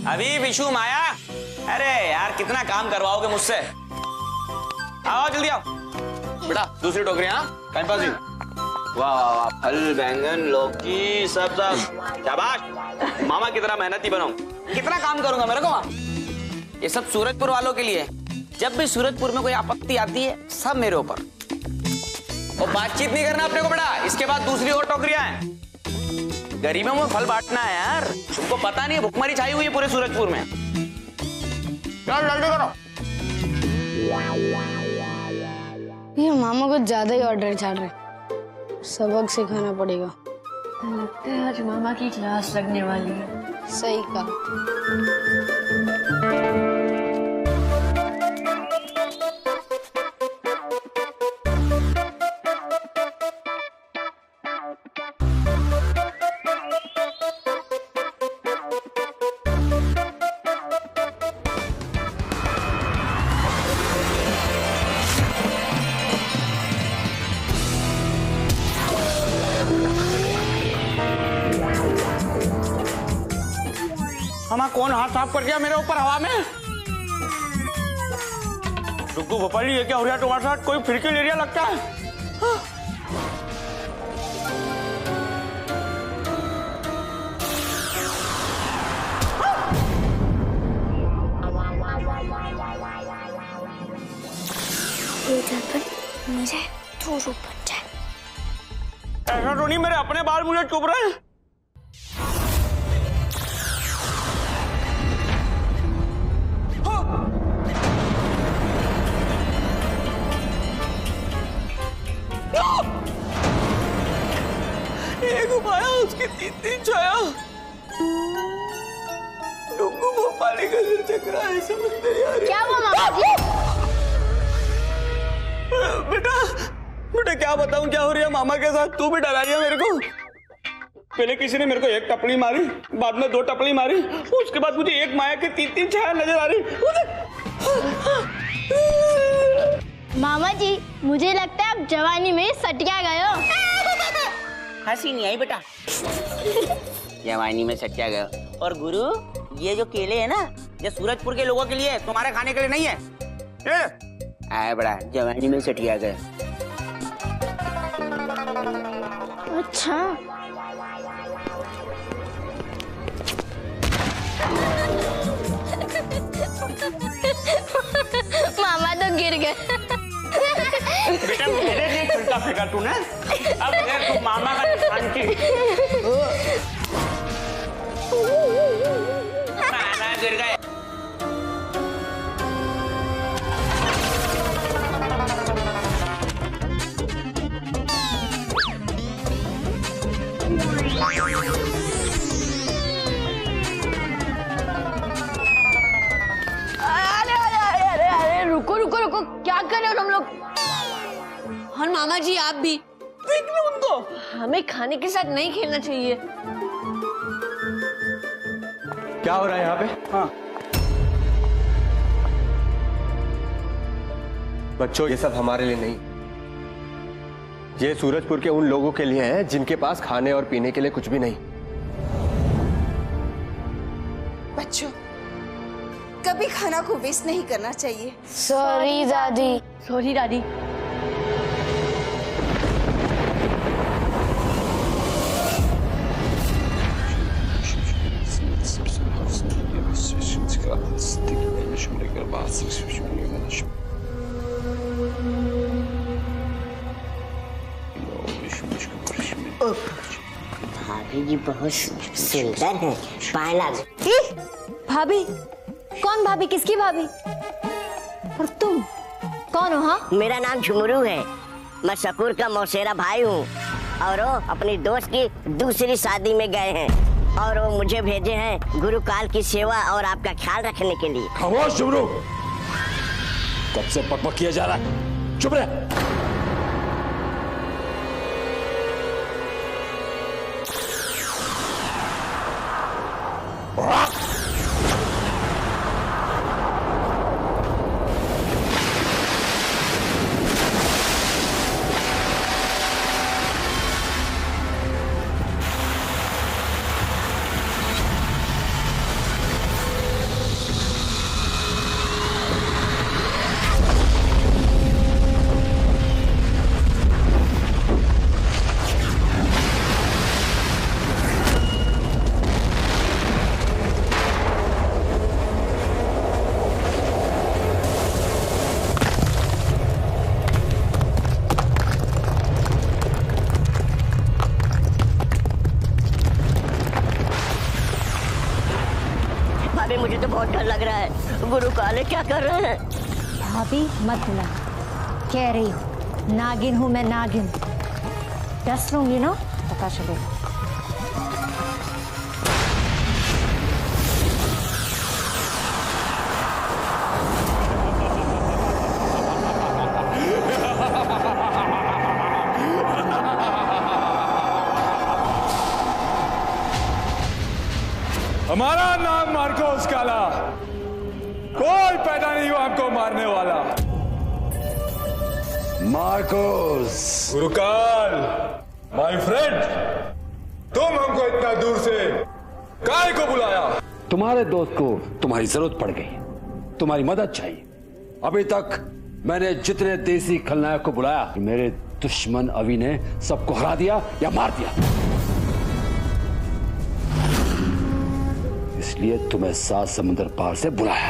अभी विशु माया, अरे यार कितना काम करवाओगे मुझसे। आओ जल्दी आओ बेटा, दूसरी टोकरी। हाँ टाइम पास ही। वाह वाह वाह, फल बैंगन लौकी सब सब शाबाश। मामा की तरह मेहनती बनाऊं, कितना काम करूंगा मेरे को वहाँ। ये सब सूरजपुर वालों के लिए। जब भी सूरजपुर में कोई आपत्ति आती है सब मेरे ऊपर। और बातचीत नहीं करना अपने को बेटा, इसके बाद दूसरी और टोकरियां हैं। गरीबों में फल बांटना है यार, तुमको पता नहीं है भुखमरी छाई हुई है पूरे सूरजपुर में। चल जल्दी करो। ये मामा कुछ ज्यादा ही ऑर्डर छाड़ रहे, सबक सिखाना पड़ेगा। लगता है आज मामा की क्लास लगने वाली है। सही कहा। हमारा कौन हाथ साफ कर दिया मेरे ऊपर हवा में? डुग्गू भोपाली, ये क्या हो रहा है तुम्हारे साथ? कोई फिरकी ले रिया लगता है। मेरे तो रूप बन जाए। ऐसा तो नहीं मेरे अपने बाल मुझे चुभ रहे हैं। एक उपाया उसकी तीन छाया। डुग्गू भोपाली का सिर चकरा है, समझ नहीं आ रही। क्या हुआ मामा जी? बेटा बेटा क्या बताऊं क्या हो रही है मामा के साथ। तू भी डरा रही है मेरे को। पहले किसी ने मेरे को एक टपली मारी, बाद में 2 टपली मारी, उसके बाद मुझे एक माया के 3 छाया नजर आ रही। मामा जी मुझे लगता है आप जवानी में सटिया गए हो। हंसी नहीं आई बेटा। जवानी में सच्चा गया। और गुरु, ये जो केले है ना, ये सूरजपुर के लोगों के लिए, तुम्हारे खाने के लिए नहीं है। आए बड़ा, जवानी में सटिया गया। अच्छा मामा तो गिर गए। बेटा मेरे लिए छुलका फेंका तूने, अब देख तू मामा का निशान की। मैं गिर गए। रुको रुको रुको, क्या कर रहे हो तुम लोग? और मामा जी आप भी देख लो उनको। हमें खाने के साथ नहीं खेलना चाहिए। क्या हो रहा है यहाँ पे? हाँ बच्चों, ये सब हमारे लिए नहीं, ये सूरजपुर के उन लोगों के लिए है जिनके पास खाने और पीने के लिए कुछ भी नहीं। बच्चों, कभी खाना को वेस्ट नहीं करना चाहिए। सॉरी दादी। सॉरी दादी। भाभी जी बहुत सुंदर है। पाला भाभी? कौन भाभी? किसकी भाभी? और तुम कौन हो? हाँ, मेरा नाम झुमरू है। मैं शकूर का मौसेरा भाई हूँ और वो अपनी दोस्त की दूसरी शादी में गए हैं और वो मुझे भेजे हैं गुरु काल की सेवा और आपका ख्याल रखने के लिए। खामोश झुमरू, कब से पकपक किया जा रहा है? चुप रहे। बहुत डर लग रहा है। गुरु काले क्या कर रहे हैं? भाभी मत बुला, कह रही हूँ नागिन हूँ मैं, नागिन। डस लूंगी ना, पता चलेगा। हमारा नाम मार्कोस काला, कोई पैदा नहीं हुआ हमको मारने वाला। मार्कोस गुरुकाल, माय फ्रेंड, तुम हमको इतना दूर से काहे को बुलाया? तुम्हारे दोस्त को तुम्हारी जरूरत पड़ गई, तुम्हारी मदद चाहिए। अभी तक मैंने जितने देसी खलनायक को बुलाया, मेरे दुश्मन अवि ने सबको हरा दिया या मार दिया। इसलिए तुम्हें 7 समुद्र पार से बुलाया।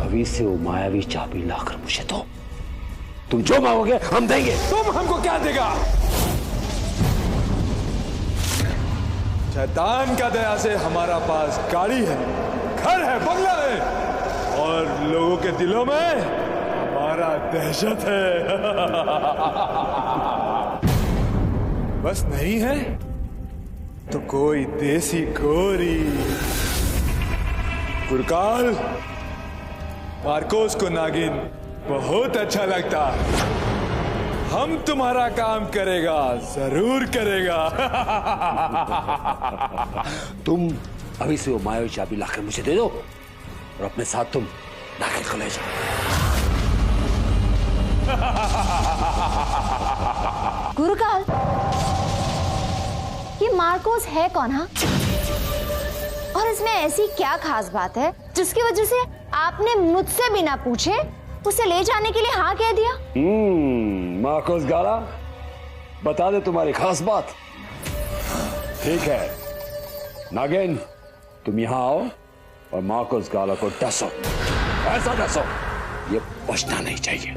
अभी से वो मायावी चाबी लाकर मुझे दो, तुम जो मांगोगे हम देंगे। तुम हमको क्या देगा? शैतान का दया से हमारा पास गाड़ी है, घर है, बंगला है, और लोगों के दिलों में हमारा दहशत है। बस नहीं है तो कोई देसी गोरी। गुरुकाल, मार्कोस को नागिन बहुत अच्छा लगता, हम तुम्हारा काम करेगा, जरूर करेगा। तुम अभी से वो मायावी चाबी लाकर मुझे दे दो और अपने साथ तुम नागिन को ले जाओ। गुरुकाल, ये मार्कोस है कौन? हाँ, और इसमें ऐसी क्या खास बात है जिसकी वजह से आपने मुझसे बिना पूछे उसे ले जाने के लिए हाँ कह दिया? मार्कोस गाला, बता दे तुम्हारी खास बात। ठीक है नागिन, तुम यहां आओ और मार्कोस गाला को डसो, ऐसा डसो ये बचना नहीं चाहिए।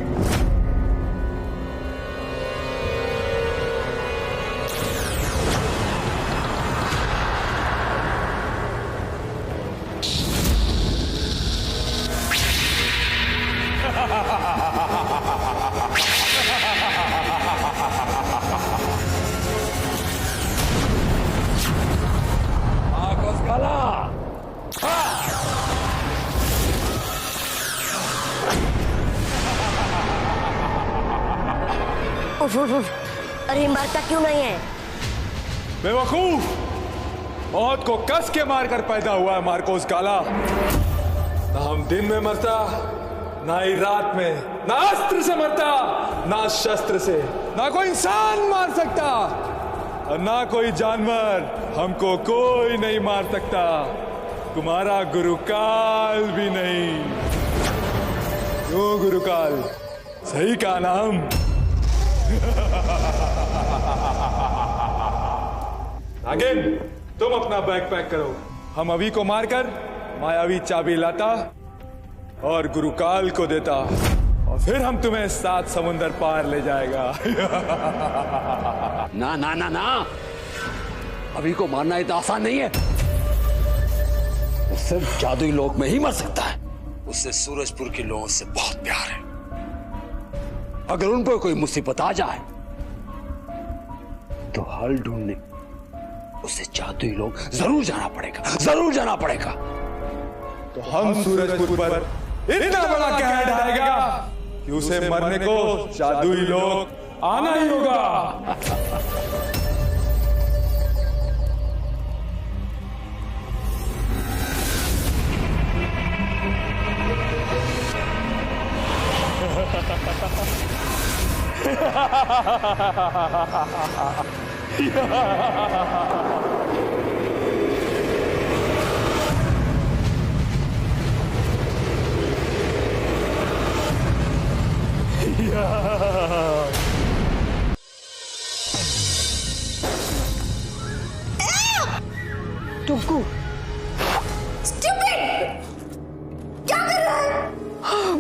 मार्कोस गाला, अरे मरता क्यों नहीं है? बेवकूफ, मौत को कस के मारकर पैदा हुआ है मार्कोस काला। ना हम दिन में मरता, ना ही रात में, ना अस्त्र से मरता, ना शस्त्र से, ना कोई इंसान मार सकता और ना कोई जानवर, हमको कोई नहीं मार सकता, तुम्हारा गुरुकाल भी नहीं। क्यों गुरुकाल, सही का नाम? नागिन, तुम अपना बैग पैक करो, हम अभी को मारकर मायावी चाबी लाता और गुरुकाल को देता, और फिर हम तुम्हें 7 समुंदर पार ले जाएगा। ना ना ना ना, अभी को मारना इतना आसान नहीं है। वो सिर्फ जादुई लोक में ही मर सकता है। उससे सूरजपुर के लोगों से बहुत प्यार है। अगर उन पर कोई मुसीबत आ जाए तो हल ढूंढने उसे जादुई लोग जरूर जाना पड़ेगा, जरूर जाना पड़ेगा। तो हम सूरजपुर पर इतना बड़ा कहर ढाएगा कि उसे मरने को जादुई लोग आना ही होगा। टुक्कू, क्या कर रहा है?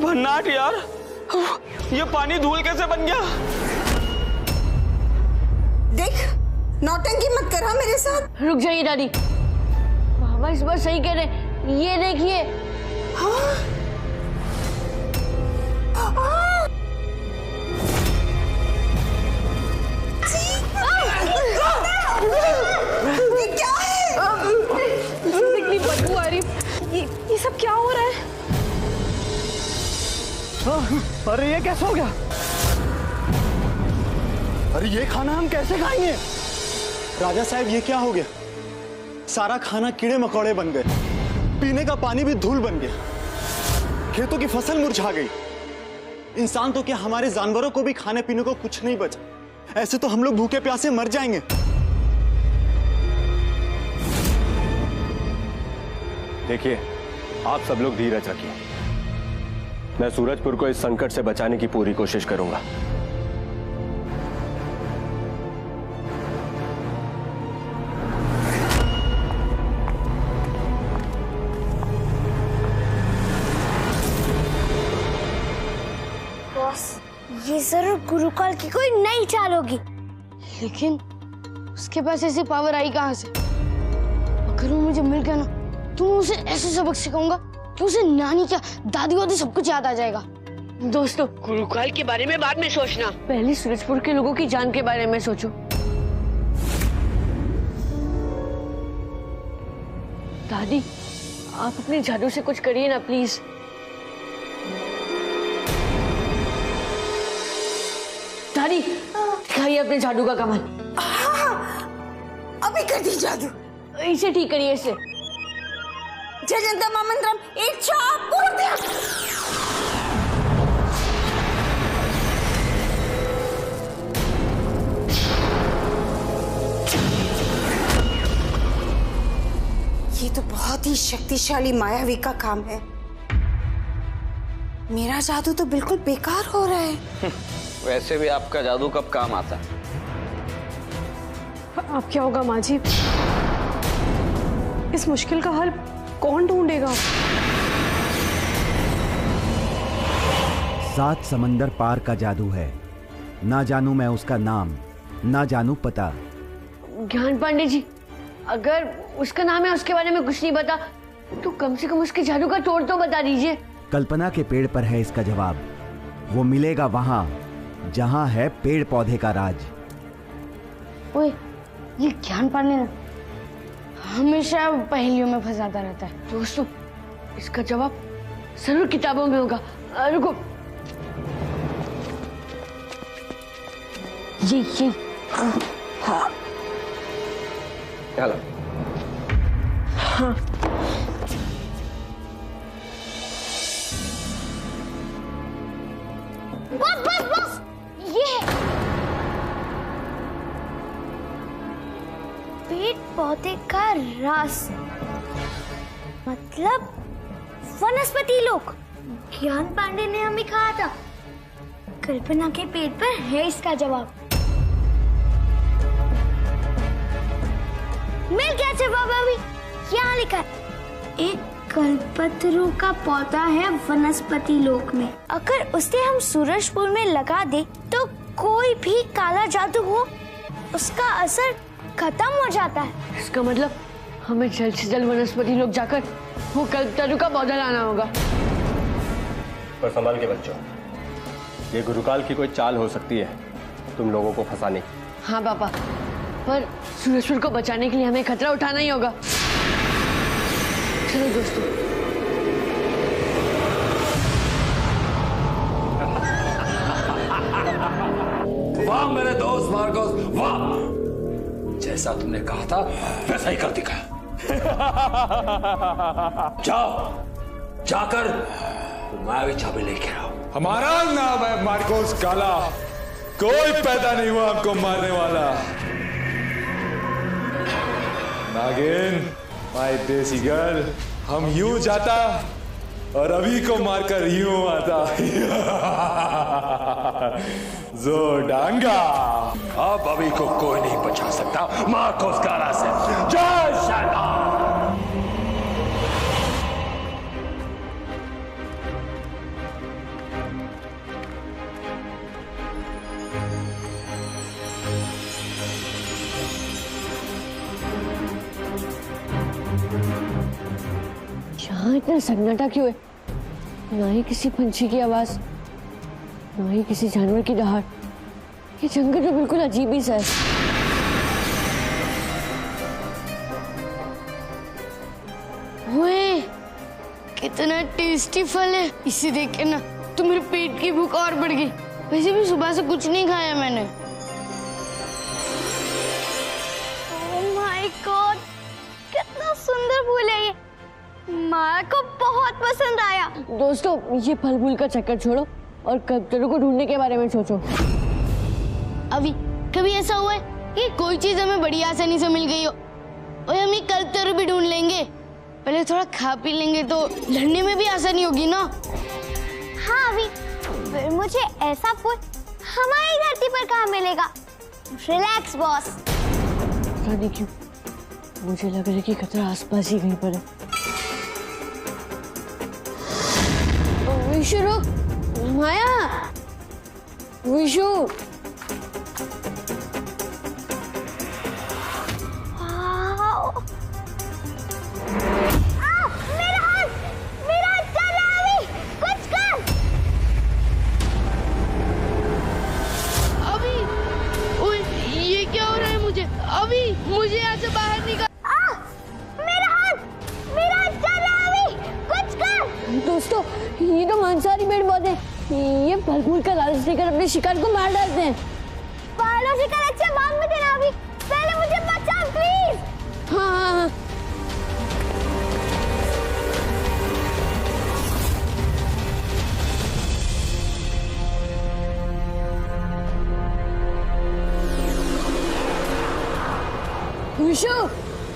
भन्नाट यार, ये पानी धूल कैसे बन गया? देख, नौटंकी मत कर हाँ मेरे साथ। रुक जाइए दादी, बाबा इस बार सही कह रहे, ये देखिए। ये क्या है? इतनी बदबू आ रही, ये सब क्या हो रहा है? अरे ये कैसे हो गया? अरे ये खाना हम कैसे खाएंगे? राजा साहब ये क्या हो गया? सारा खाना कीड़े मकोड़े बन गए, पीने का पानी भी धूल बन गया, खेतों की फसल मुरझा गई। इंसान तो क्या, हमारे जानवरों को भी खाने पीने को कुछ नहीं बचा। ऐसे तो हम लोग भूखे प्यासे मर जाएंगे। देखिए, आप सब लोग धीरज रखिए। मैं सूरजपुर को इस संकट से बचाने की पूरी कोशिश करूंगा। बॉस, ये जरूर गुरुकाल की कोई नई चाल होगी। लेकिन उसके पास ऐसी पावर आई कहाँ से? अगर वो मुझे मिल गया ना, तो मैं उसे ऐसे सबक सिखाऊंगा कि उसे नानी क्या, दादी वादी सब कुछ याद आ जाएगा। दोस्तों, गुरुकाल के बारे में बाद में सोचना, पहले सूरजपुर के लोगों की जान के बारे में सोचो। दादी, आप अपने जादू से कुछ करिए ना प्लीज। दादी, दिखाइए अपने जादू का कमाल। अभी कर दी जादू। इसे ठीक करिए, इसे। जजंता मामंत्रम इच्छा पूर्ति। ये तो बहुत ही शक्तिशाली मायावी का काम है। मेरा जादू तो बिल्कुल बेकार हो रहा है। वैसे भी आपका जादू कब काम आता है? अब क्या होगा माँ जी? इस मुश्किल का हल कौन ढूंढेगा? 7 समंदर पार का जादू है। ना जानू मैं उसका नाम, ना जानू पता। ज्ञान पांडे जी, अगर उसका नाम है, उसके बारे में कुछ नहीं पता, तो कम से कम उसके जादू का तोड़ तो बता दीजिए। कल्पना के पेड़ पर है इसका जवाब। वो मिलेगा वहां जहां है पेड़ पौधे का राज। ओए, ये ज्ञान पांडे ना हमेशा पहेलियों में फंसाता रहता है। दोस्तों, इसका जवाब जरूर किताबों में होगा। रुको, ये हाँ, चलो। हाँ, बस बस बस, ये है। पेड़ पौधे का रस, मतलब वनस्पति लोक। ज्ञान पांडे ने हमें कहा था, कल्पना के पेड़ पर है इसका जवाब। मिल गया जवाब। अभी यहाँ लिखा है, एक कल्पतरु का पौधा है वनस्पति लोक में। अगर उसे हम सूरजपुर में लगा दे तो कोई भी काला जादू हो, उसका असर खत्म हो जाता है। इसका मतलब हमें जल्द से जल्द वनस्पति लोक जाकर वो कल्पतरु का पौधा लाना होगा। पर संभाल के बच्चों, ये गुरुकाल की कोई चाल हो सकती है तुम लोगों को फंसाने की। हाँ पापा, पर सूरजपुर को बचाने के लिए हमें खतरा उठाना ही होगा। चलो दोस्तों। वाह मेरे दोस्त मार्कोस, वाह! जैसा तुमने कहा था वैसा ही कर दिखाया। जाओ, जाकर मायावी चाबी लेके आओ। हमारा नाम है मार्कोस काला। कोई पैदा नहीं हुआ हमको मारने वाला। नागिन, माय देसी गर्ल, हम यूं जाता और अभी को मारकर यूं आता। जोडांगा। अब अभी को कोई नहीं बचा सकता मार्कोस काला से। जय श्रीराम। इतना सन्नाटा क्यों है? ना ही किसी पंछी की आवाज, ना ही किसी जानवर की दहाड़। ये जंगल तो बिल्कुल अजीब ही सा है। ओए, कितना टेस्टी फल है। इसे देख के ना तो मेरे पेट की भूख और बढ़ गई। वैसे भी सुबह से कुछ नहीं खाया मैंने। ओह माय गॉड, कितना सुंदर फूल है ये। माँ को बहुत पसंद आया। दोस्तों, ये फल फूल का चक्कर छोड़ो और कबूतरों को ढूंढने के बारे में सोचो। अभी कभी ऐसा हुआ है कि कोई चीज हमें बड़ी आसानी से मिल गई हो और हम ये कबूतर भी ढूंढ लेंगे? पहले थोड़ा खा पी लेंगे तो लड़ने में भी आसानी होगी ना। हाँ अभी, फिर मुझे ऐसा फूल हमारी धरती पर कहाँ मिलेगा? Relax boss. पता नहीं क्यों मुझे लग रहा है कि खतरा आसपास ही कहीं पर है। विशु रुक, माया, विशु। अभी मुझे यहाँ से बाहर निकाल। मेरा हाथ चल रहा है अभी, कुछ कर। दोस्तों, ये तो मांसाहारी पेड़ पौधे, ये फल फूल का लालच देकर अपने शिकार को मार डालते हैं। पालो शिकार अच्छा बाद में देना, अभी पहले मुझे बचाओ प्लीज। हाँ। Vishu,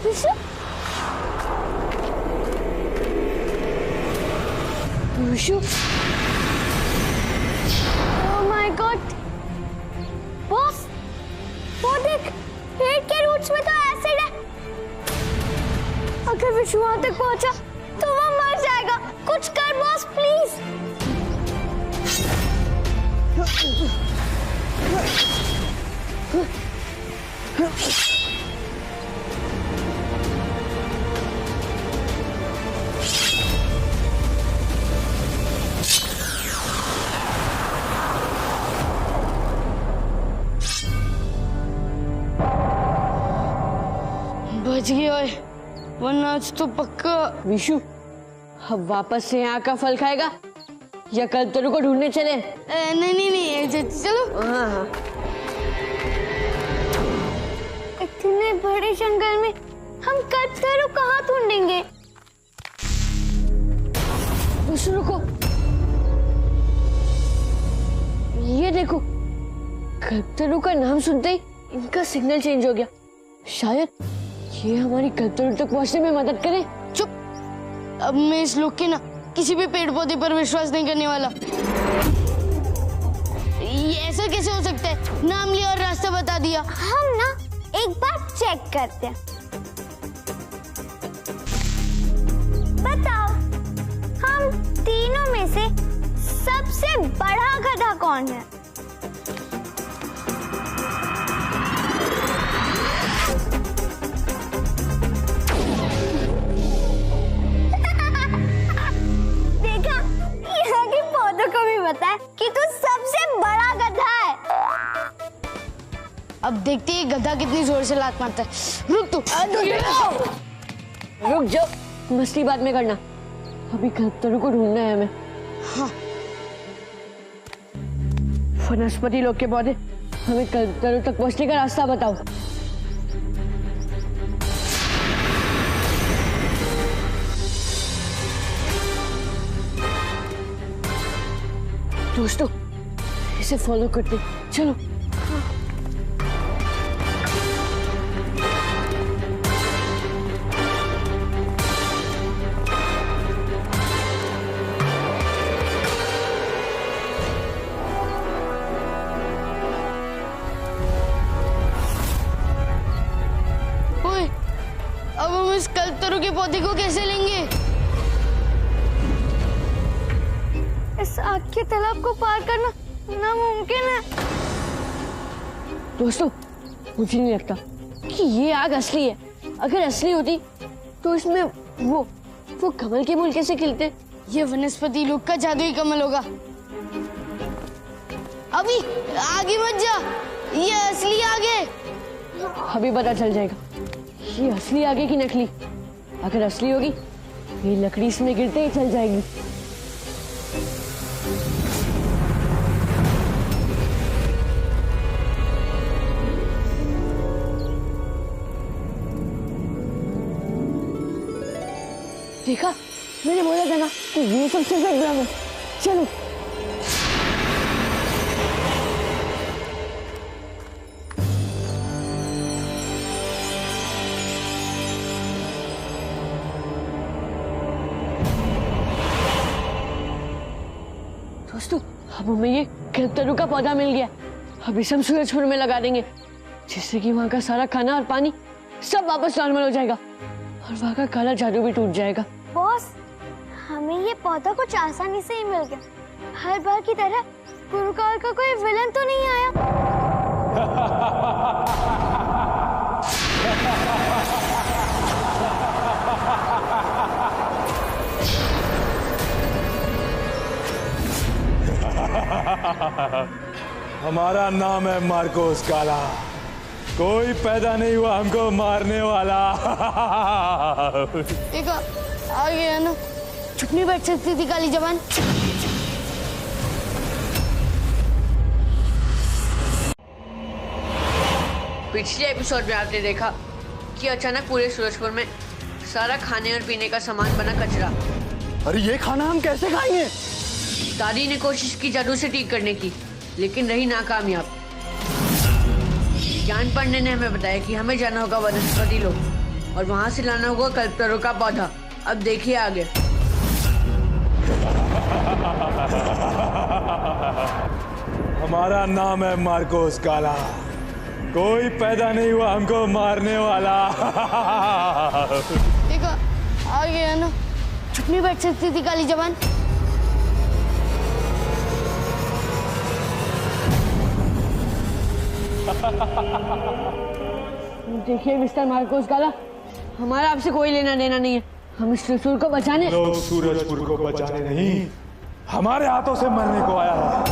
Vishu, Vishu. Oh my God boss, वो देख, पेड़ के रूट्स में तो एसिड है। अगर विशु वहां तक पहुंचा तो वो मर जाएगा। कुछ कर बॉस प्लीज। बच गए ओए, वरना आज तो पक्का। विशु, अब वापस से यहाँ का फल खाएगा या कबूतरों को ढूंढने चले? नहीं, चलो। हाँ। इतने बड़े जंगल में हम कबूतरों कहाँ ढूंढेंगे? विशु रुको, ये देखो, कबूतरों का नाम सुनते ही इनका सिग्नल चेंज हो गया। शायद ये हमारी कबूतरों तक पहुंचने में मदद करे। चुप, अब मैं इस लोग के ना किसी भी पेड़ पौधे पर विश्वास नहीं करने वाला। ये ऐसा कैसे हो सकता है? नाम लिया और रास्ता बता दिया। हम ना एक बार चेक करते हैं। बताओ, हम तीनों में से सबसे बड़ा गधा कौन है? देखा, यहाँ के पौधों को भी पता है कि तू सबसे बड़ा गधा है। अब देखते हैं गधा कितनी जोर से लात मारता है। रुक तू। रुक जाओ, मस्ती बाद में करना, अभी कबूतरों को ढूंढना है हमें। हाँ। वनस्पति लोग के पौधे, हमें कबूतरों तक पहुंचने का रास्ता बताओ। दोस्तों, इसे फॉलो करते, चलो। ओए, अब हम इस कबूतरों के पौधे को कैसे लेंगे? इस आग के तालाब को पार करना नामुमकिन है। दोस्तों, मुझे नहीं लगता कि ये आग असली है। अगर असली होती तो इसमें वो वो कमल के फूल कैसे खिलते? ये वनस्पति लोक का जादुई कमल होगा। अभी आगे मत जा, ये असली आगे। अभी पता चल जाएगा ये असली आगे की नकली। अगर असली होगी ये लकड़ी इसमें गिरते ही चल जाएगी। देखा, मैंने बोला था ना कि ये सब सिर्फ एक भ्रम है। चलो। दोस्तों, अब हमें ये कल्पतरू का पौधा मिल गया। अब इसे हम सूरजपुर में लगा देंगे, जिससे कि वहाँ का सारा खाना और पानी सब वापस नॉर्मल हो जाएगा और वहाँ का काला जादू भी टूट जाएगा। बॉस, हमें ये पौधा कुछ आसानी से ही मिल गया। हर बार की तरह गुरुकाल का कोई विलन तो नहीं आया। हमारा नाम है मार्कोस काला। कोई पैदा नहीं हुआ हमको मारने वाला। देखो, आ गया ना। चुप नहीं बैठ सकती थी काली जबान। पिछले एपिसोड में आपने देखा कि अचानक पूरे सूरजपुर में सारा खाने और पीने का सामान बना कचरा। अरे ये खाना हम कैसे खाएंगे? दादी ने कोशिश की जादू से ठीक करने की, लेकिन रही नाकामयाब। ज्ञान पंडित ने हमें बताया कि हमें जाना होगा वनस्पति लोक और वहां से लाना होगा कल्पतरू का पौधा। अब देखिए आगे। हमारा नाम है मार्कोस काला। कोई पैदा नहीं हुआ हमको मारने वाला। देखो, आ गया ना। चुप नहीं बैठ सकती थी काली जबान। देखिए मिस्टर मार्कोस काला, हमारा आपसे कोई लेना देना नहीं है। हम इस सूरजपुर को बचाने लोग सूरजपुर को बचाने नहीं, हमारे हाथों से मरने को आया है।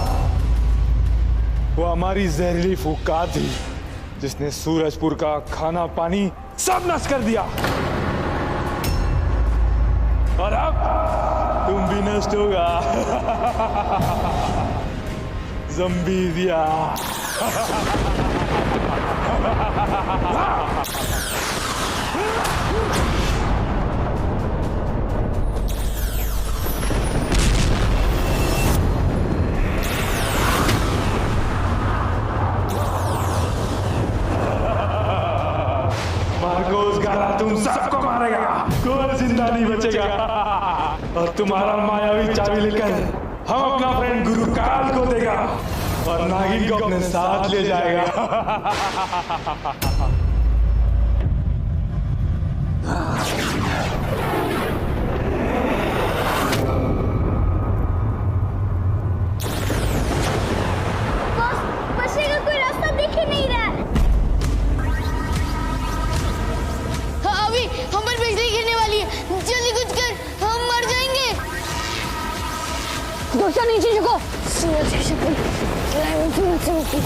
वो हमारी जहरीली फुकार थी जिसने सूरजपुर का खाना पानी सब नष्ट कर दिया। और अब तुम भी नष्ट होगा। ज़म्बी दिया। मार्कोस काला तुम सबको मारेगा, कोई जिंदा नहीं बचेगा। और तुम्हारा मायावी चाबी लेकर हम अपना फ्रेंड गुरुकाल को देगा और नागिन को अपने साथ ले जाएगा। बॉस, बचने का कोई रास्ता दिख ही नहीं रहा है। हाँ, अभी हम पर बिजली गिरने वाली है। जल्दी कुछ कर, हम मर जाएंगे। दोस्तों नीचे झुको। सूरज की शक्ल सूरज से होती।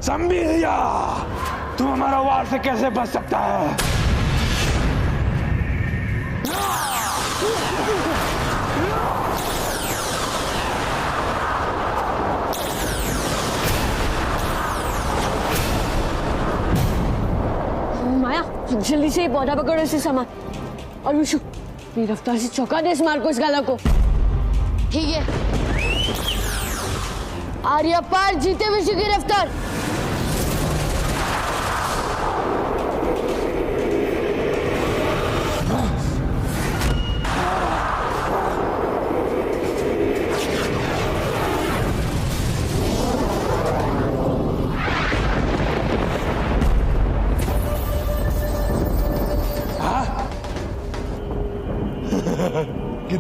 ज़म्बी दिया, तू हमारा वार से कैसे बच सकता है? माया, जल्दी से ये पौधा पकड़ो, इसे सामान। और विशु, ये रफ्तार से चौंका दे इस मार्कोस काला को। ठीक है। आर्या पार जीते विशु की रफ्तार।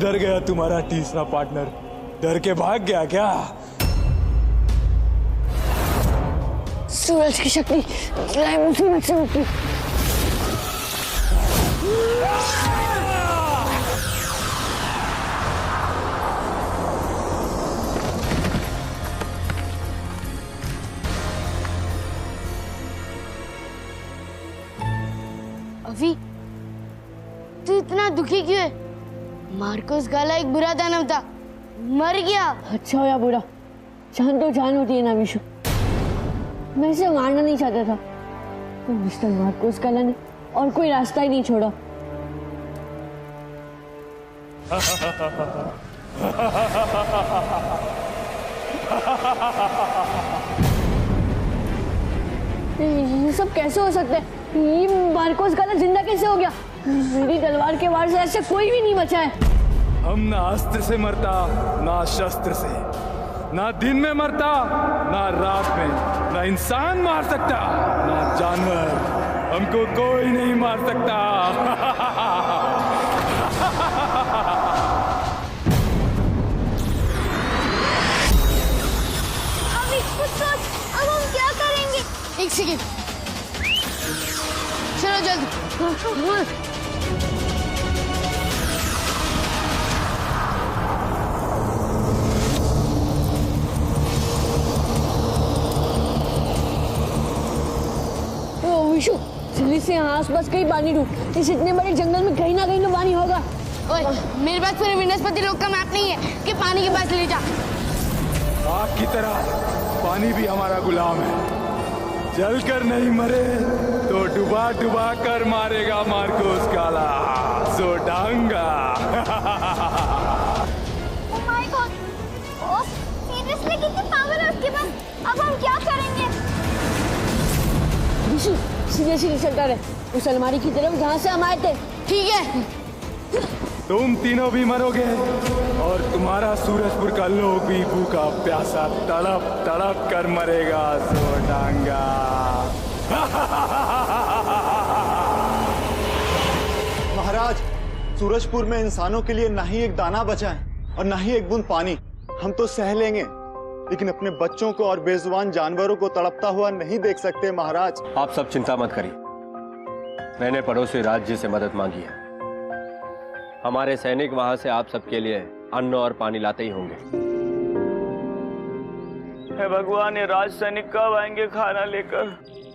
डर गया तुम्हारा तीसरा पार्टनर? डर के भाग गया क्या? सूरज की शक्ति मुसीबत से मुक्ति। अभी तू इतना दुखी क्यों है? मार्कोस गाला एक बुरा दानव था, मर गया। अच्छा हो या बुरा, जान तो जान होती है ना विशु। मैं इसे मारना नहीं चाहता था, तो मिस्टर मार्कोस गाला ने और कोई रास्ता ही नहीं छोड़ा। ये सब कैसे हो सकता है? ये मार्कोस गाला जिंदा कैसे हो गया? मेरी तलवार के वार से ऐसे कोई भी नहीं बचा है। हम ना अस्त्र से मरता, ना शस्त्र से, ना दिन में मरता, ना रात में, ना इंसान मार सकता, ना जानवर। हमको कोई नहीं मार सकता। अभी कुछ सोच, अब हम क्या करेंगे? एक सेकेंड, चलो जल्दी। विशु, जल्दी से यहाँ आसपास कहीं पानी ढूंढ। इस इतने बड़े जंगल में कहीं ना कहीं तो पानी होगा। ओए, मेरे पास पूरे वनस्पति लोक का मैप नहीं है कि पानी के पास ले जा। आग की तरह पानी भी हमारा गुलाम है। जल कर नहीं मरे तो डुबा डुबा कर मारेगा Marcos gala. So Danga. Oh my God! Oh, seriously कितनी पावर है उसके पास? अब हम क्या करेंगे? विशु, सीधे सीधे चलता रहे उस अलमारी की तरफ जहाँ से हम आए थे। ठीक है। तुम तीनों भी मरोगे और तुम्हारा सूरजपुर का लोग भी भूखा प्यासा तड़प तड़प कर मरेगा। सो डांगा। महाराज, सूरजपुर में इंसानों के लिए ना ही एक दाना बचा है और ना ही एक बूंद पानी। हम तो सह लेंगे, लेकिन अपने बच्चों को और बेजुबान जानवरों को तड़पता हुआ नहीं देख सकते महाराज। आप सब चिंता मत करिए, मैंने पड़ोसी राज्य से मदद मांगी है। हमारे सैनिक वहां से आप सबके लिए अन्न और पानी लाते ही होंगे। हे भगवान, ये राज सैनिक कब आएंगे खाना लेकर?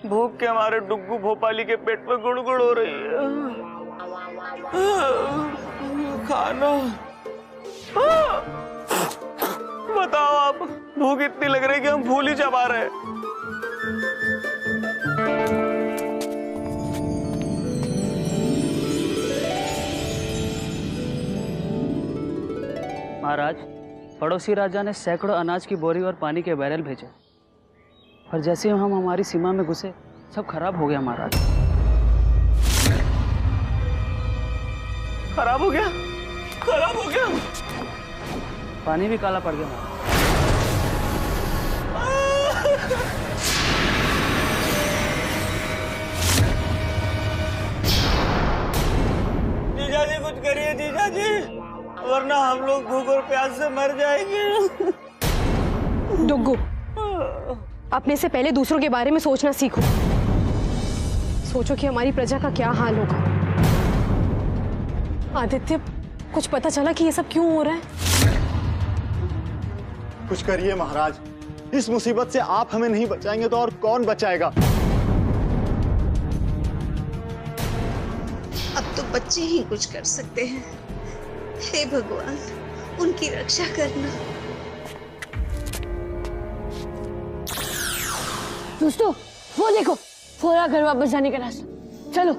भूख के हमारे डुग्गू भोपाली के पेट में गुड़गुड़ हो रही है। खाना बताओ आप, भूख इतनी लग रही है कि हम फूल ही चबा रहे हैं। महाराज, पड़ोसी राजा ने सैकड़ों अनाज की बोरी और पानी के बैरल भेजे, पर जैसे हम हमारी सीमा में घुसे सब खराब हो गया महाराज। खराब हो गया? खराब हो गया? पानी भी काला पड़ गया महाराज। जीजा जी कुछ करिए जीजा जी, वरना हम लोग भूख और प्यास से मर जाएंगे। डुग्गू, अपने से पहले दूसरों के बारे में सोचना सीखो। सोचो कि हमारी प्रजा का क्या हाल होगा। आदित्य, कुछ पता चला कि ये सब क्यों हो रहा है? कुछ करिए महाराज, इस मुसीबत से आप हमें नहीं बचाएंगे तो और कौन बचाएगा? अब तो बच्चे ही कुछ कर सकते हैं। हे भगवान, उनकी रक्षा करना। दोस्तों, वो देखो, फोरा घर वापस जाने का रास्ता। चलो।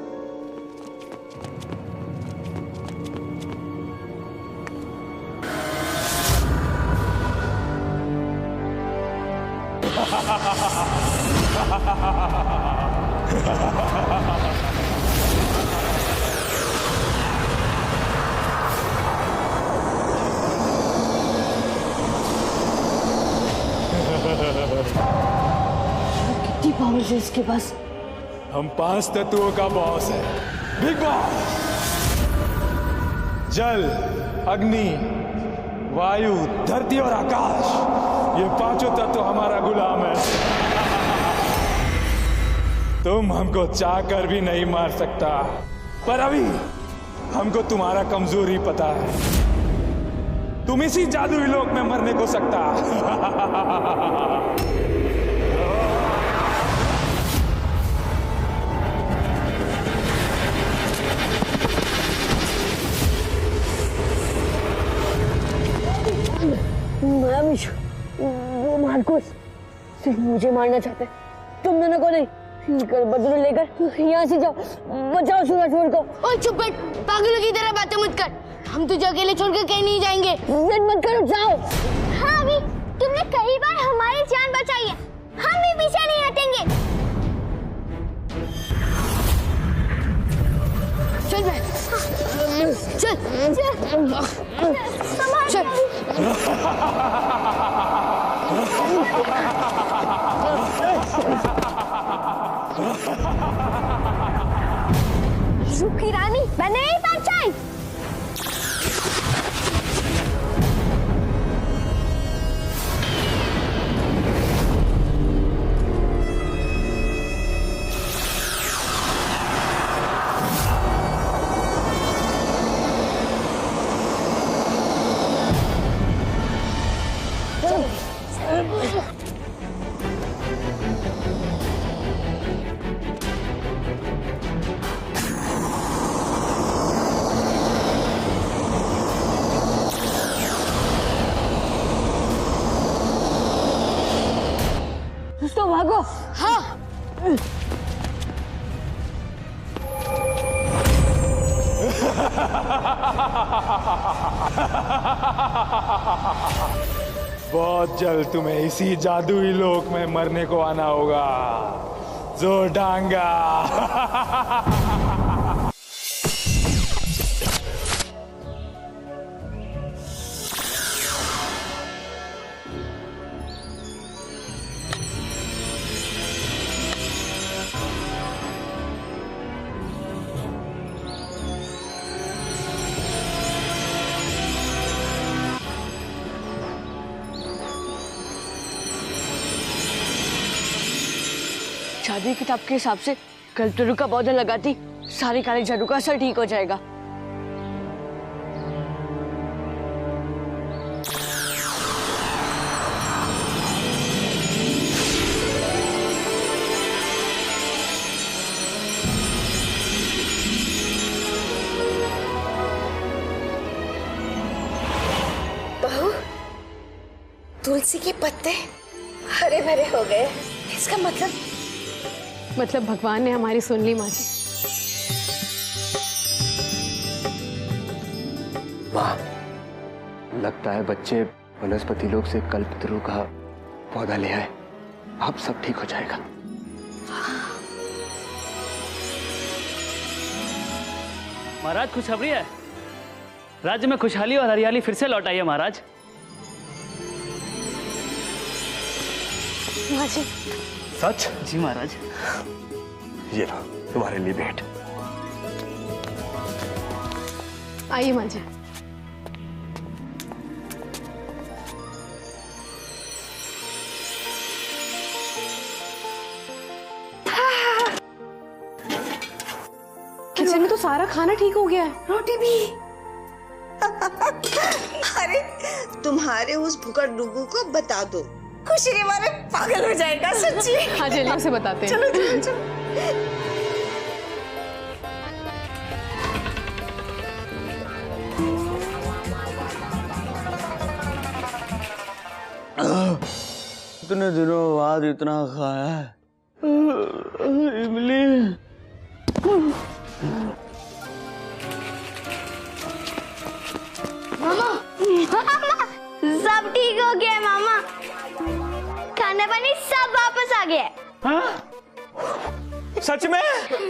कितनी पावर है इसके पास? हम 5 तत्वों का बॉस है, बिग बॉस। जल, अग्नि, वायु, धरती और आकाश, ये पांचों तत्व हमारा गुलाम है। तुम हमको चाहकर भी नहीं मार सकता, पर अभी हमको तुम्हारा कमजोरी पता है। तुम इसी जादुई लोक में मरने को सकता। वो मार्कोस सिर्फ मुझे मारना चाहते, तुम दोनों को नहीं। कलपत्र लेकर यहाँ से जाओ, बचाओ सूरजपुर को। ओए चुप बैठ, पागलों की तरह बातें मत कर। हम तुझे अकेले छोड़कर कहीं नहीं जाएंगे। जिद मत करो, जाओ। हाँ अभी तुमने कई बार हमारी जान बचाई है, हम भी पीछे नहीं हटेंगे। चल बैठ, चल रुकी रानी, मैंने नहीं पहचानी। तो भागो। हाँ बहुत जल्द तुम्हें इसी जादुई लोक में मरने को आना होगा, जोरडांगा। शादी किताब के हिसाब से कल्पतरु का पौधा लगाती सारे काले जादू का असर ठीक हो जाएगा। बहू, तुलसी के पत्ते हरे भरे हो गए, इसका मतलब भगवान ने हमारी सुन ली माँ जी। माँ, लगता है बच्चे वनस्पति लोक से कल्पतरु का पौधा ले आए। अब सब ठीक हो जाएगा। महाराज खुशखबरी है, राज्य में खुशहाली और हरियाली फिर से लौट आई है महाराज। माँ जी। सच? जी महाराज। ये लो तुम्हारे लिए भेंट। आइए माँ जी। किचन में तो सारा खाना ठीक हो गया है, रोटी भी। अरे तुम्हारे उस भुकड़ डुगू को बता दो, खुशी के मारे पागल हो जाएगा सच्ची। हाँ जल्दी से बताते हैं। चलो चलो चलो। इतने दिनों बाद इतना खाया है। इमली। मामा, सब ठीक हो गया है मामा, खाना पानी सब वापस आ गया है। हाँ? सच में?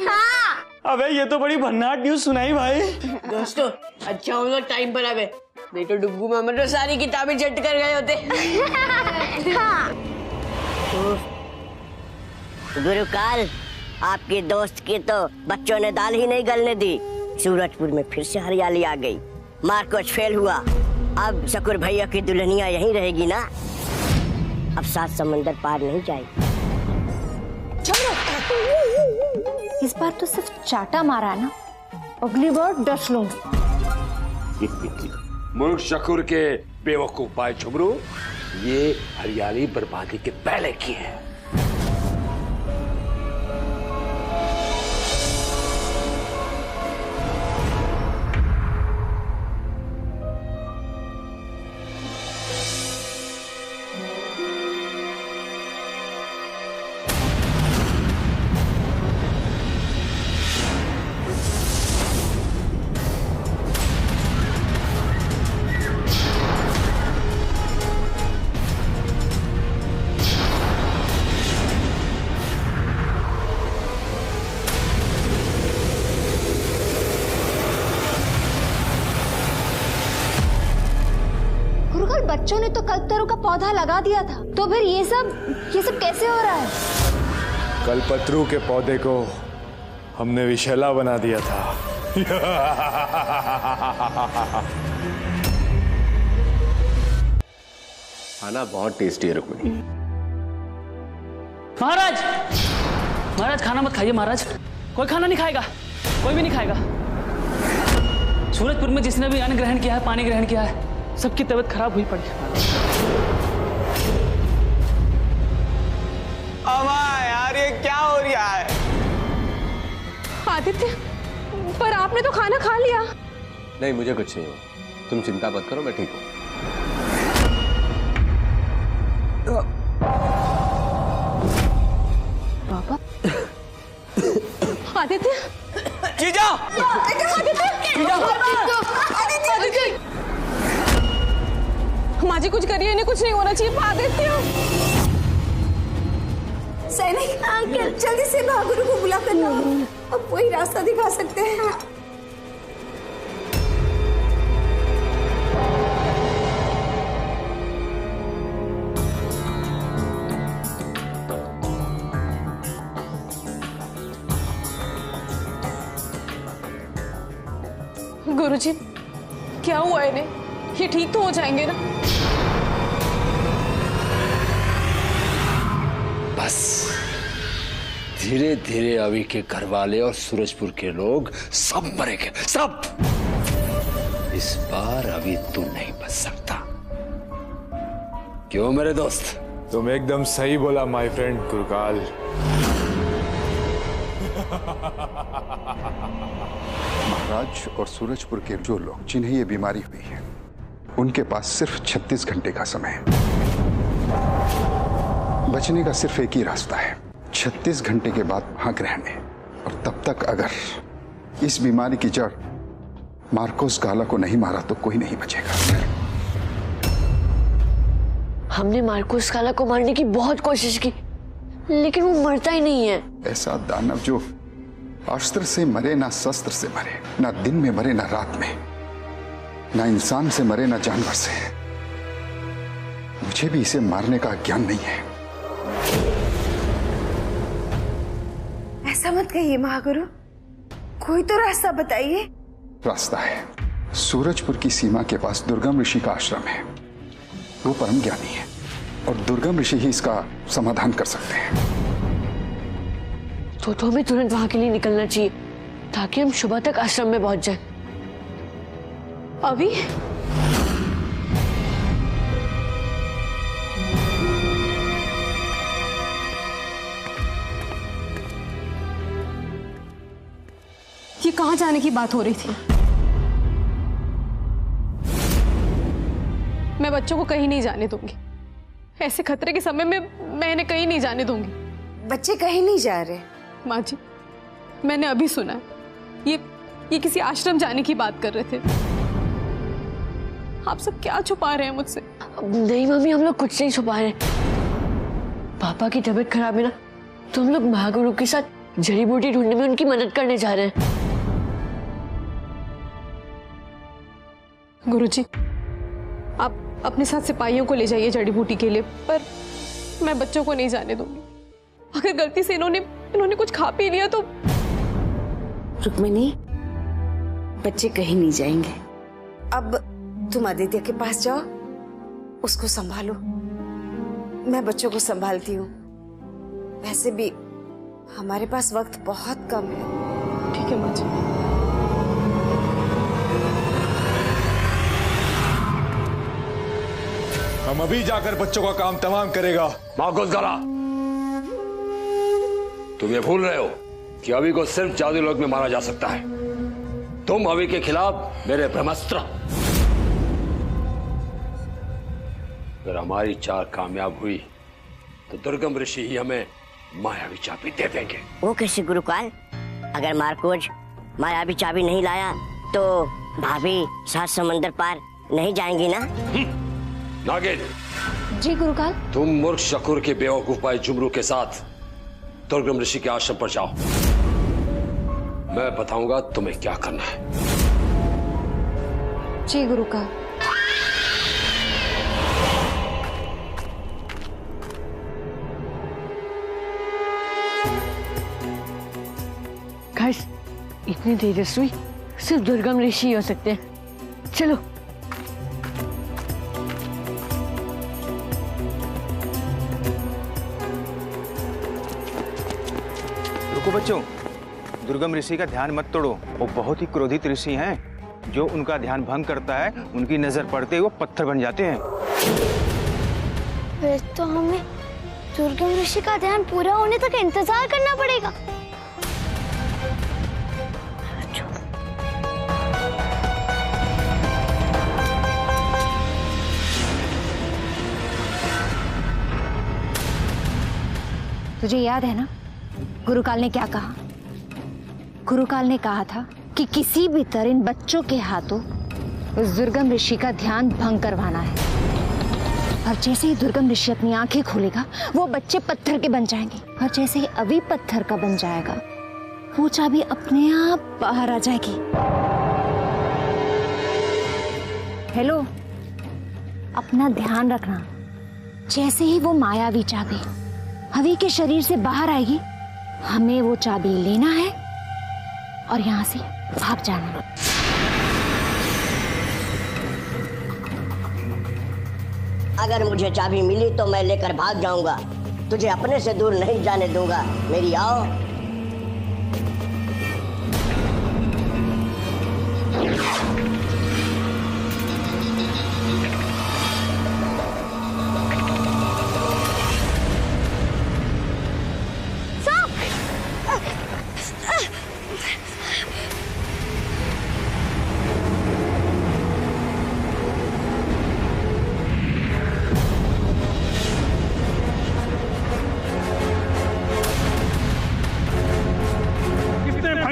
हाँ। अबे ये तो बड़ी भन्नाट न्यूज़ सुनाई भाई। दोस्तों अच्छा हम लोग टाइम पर आ गए, नहीं तो डुग्गू मामा तो सारी किताबें झट कर गए होते। हाँ। गुरुकाल, आपके दोस्त के तो बच्चों ने दाल ही नहीं गलने दी। सूरजपुर में फिर से हरियाली आ गई। मार्कोस फेल हुआ, अब शकुर भैया की दुल्हनिया यहीं रहेगी ना, अब 7 समंदर पार नहीं जाएगी। इस बार तो सिर्फ चाटा मारा ना, अगली बार डस लूंगी। मूर्ख शकुर के बेवकूफ भाई झुमरू, ये हरियाली बर्बादी के पहले की है। बच्चों ने तो कल्पतरु का पौधा लगा दिया था, तो फिर ये सब कैसे हो रहा है? कल्पतरु के पौधे को हमने विषैला बना दिया था। खाना बहुत टेस्टी है रुक्मिणी। महाराज, महाराज खाना मत खाइए महाराज, कोई खाना नहीं खाएगा, कोई भी नहीं खाएगा। सूरजपुर में जिसने भी अन्न ग्रहण किया है, पानी ग्रहण किया है, सबकी तबीयत खराब हुई पड़ी है। अमा यार, ये क्या हो रहा है? आदित्य, पर आपने तो खाना खा लिया। नहीं, मुझे कुछ नहीं हुआ, तुम चिंता मत करो, मैं ठीक हूँ। पापा, आदित्य, जीजा, आदित्य, माँ जी कुछ करिए, इन्हें कुछ नहीं होना चाहिए। आदित्य, सैनिक अंकल, जल्दी से महागुरु को बुला कर लाओ, अब वही रास्ता दिखा सकते हैं। गुरुजी, क्या हुआ इन्हें? ये ठीक तो हो जाएंगे ना? बस धीरे धीरे अवी के घर वाले और सूरजपुर के लोग सब मरेंगे, सब। इस बार अभी तू नहीं बच सकता। क्यों मेरे दोस्त? तुम एकदम सही बोला माय फ्रेंड गुरुकाल। महाराज और सूरजपुर के जो लोग जिन्हें ये बीमारी हुई है, उनके पास सिर्फ 36 घंटे का समय है। बचने का सिर्फ एक ही रास्ता है, 36 घंटे के बाद महाग्रहण है, और तब तक अगर इस बीमारी की जड़ मार्कोस गाला को नहीं मारा तो कोई नहीं बचेगा। हमने मार्कोस गाला को मारने की बहुत कोशिश की, लेकिन वो मरता ही नहीं है। ऐसा दानव जो अस्त्र से मरे, ना शस्त्र से मरे, ना दिन में मरे ना रात में, ना इंसान से मरे ना जानवर से। मुझे भी इसे मारने का ज्ञान नहीं है। ऐसा मत कहिए महागुरु, कोई तो रास्ता बताइए। रास्ता है, सूरजपुर की सीमा के पास दुर्गम ऋषि का आश्रम है। वो परम ज्ञानी है और दुर्गम ऋषि ही इसका समाधान कर सकते हैं। तो हमें तुरंत वहां के लिए निकलना चाहिए, ताकि हम सुबह तक आश्रम में पहुंच जाएं। अभी ये कहां जाने की बात हो रही थी? मैं बच्चों को कहीं नहीं जाने दूंगी। ऐसे खतरे के समय में मैं इन्हें कहीं नहीं जाने दूंगी। बच्चे कहीं नहीं जा रहे। माँ जी, मैंने अभी सुना है ये किसी आश्रम जाने की बात कर रहे थे। आप सब क्या छुपा रहे हैं मुझसे? नहीं मम्मी, हम लोग कुछ नहीं छुपा रहे। पापा की तबीयत खराब है ना, तो हम लोग महागुरु के साथ जड़ी बूटी ढूंढने में उनकी मदद करने जा रहे हैं। गुरुजी, आप अपने साथ सिपाहियों को ले जाइए जड़ी बूटी के लिए, पर मैं बच्चों को नहीं जाने दूंगी। अगर गलती से इन्होंने कुछ खा पी लिया तो। रुक्मिणी, बच्चे कहीं नहीं जाएंगे, अब तुम आदित्य के पास जाओ, उसको संभालो, मैं बच्चों को संभालती हूँ। वैसे भी हमारे पास वक्त बहुत कम है। ठीक है माँ जी। हम अभी जाकर बच्चों का काम तमाम करेगा। मार्कोस गाला, तुम ये भूल रहे हो कि अभी को सिर्फ जादू लोक में मारा जा सकता है। तुम अभी के खिलाफ मेरे ब्रह्मास्त्र। अगर हमारी चाल कामयाब हुई तो दुर्गम ऋषि ही हमें मायावी चाबी दे देंगे। वो कैसे गुरुकाल? अगर मार्कोज मायावी चाबी नहीं लाया तो भाभी 7 समंदर पार नहीं जाएंगी ना? नागिन। जी गुरुकाल। तुम मूर्ख शकुर के बेवकूफ भाई जुमरू के साथ दुर्गम ऋषि के आश्रम पर जाओ। मैं बताऊंगा तुम्हें क्या करना है। जी गुरुकाल। गाइस, इतने तेजस्वी सिर्फ दुर्गम ऋषि ही हो सकते हैं। चलो। रुको बच्चों, दुर्गम ऋषि का ध्यान मत तोड़ो। वो बहुत ही क्रोधित ऋषि हैं। जो उनका ध्यान भंग करता है, उनकी नजर पड़ते ही वो पत्थर बन जाते हैं। फिर तो हमें दुर्गम ऋषि का ध्यान पूरा होने तक इंतजार करना पड़ेगा। तुझे याद है ना गुरुकाल ने क्या कहा? गुरुकाल ने कहा था कि किसी भी तरह इन बच्चों के हाथों उस दुर्गम ऋषि का ध्यान भंग करवाना है। और जैसे ही दुर्गम ऋषि अपनी आंखें खोलेगा, वो बच्चे पत्थर के बन जाएंगे। और जैसे ही अभी पत्थर का बन जाएगा, वो चाबी अपने आप बाहर आ जाएगी। हेलो, अपना ध्यान रखना। जैसे ही वो मायावी चाबी हवि के शरीर से बाहर आएगी, हमें वो चाबी लेना है और यहाँ से भाग जाना। अगर मुझे चाबी मिली तो मैं लेकर भाग जाऊंगा। तुझे अपने से दूर नहीं जाने दूंगा। मेरी आओ।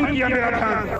किया मेरा ध्यान।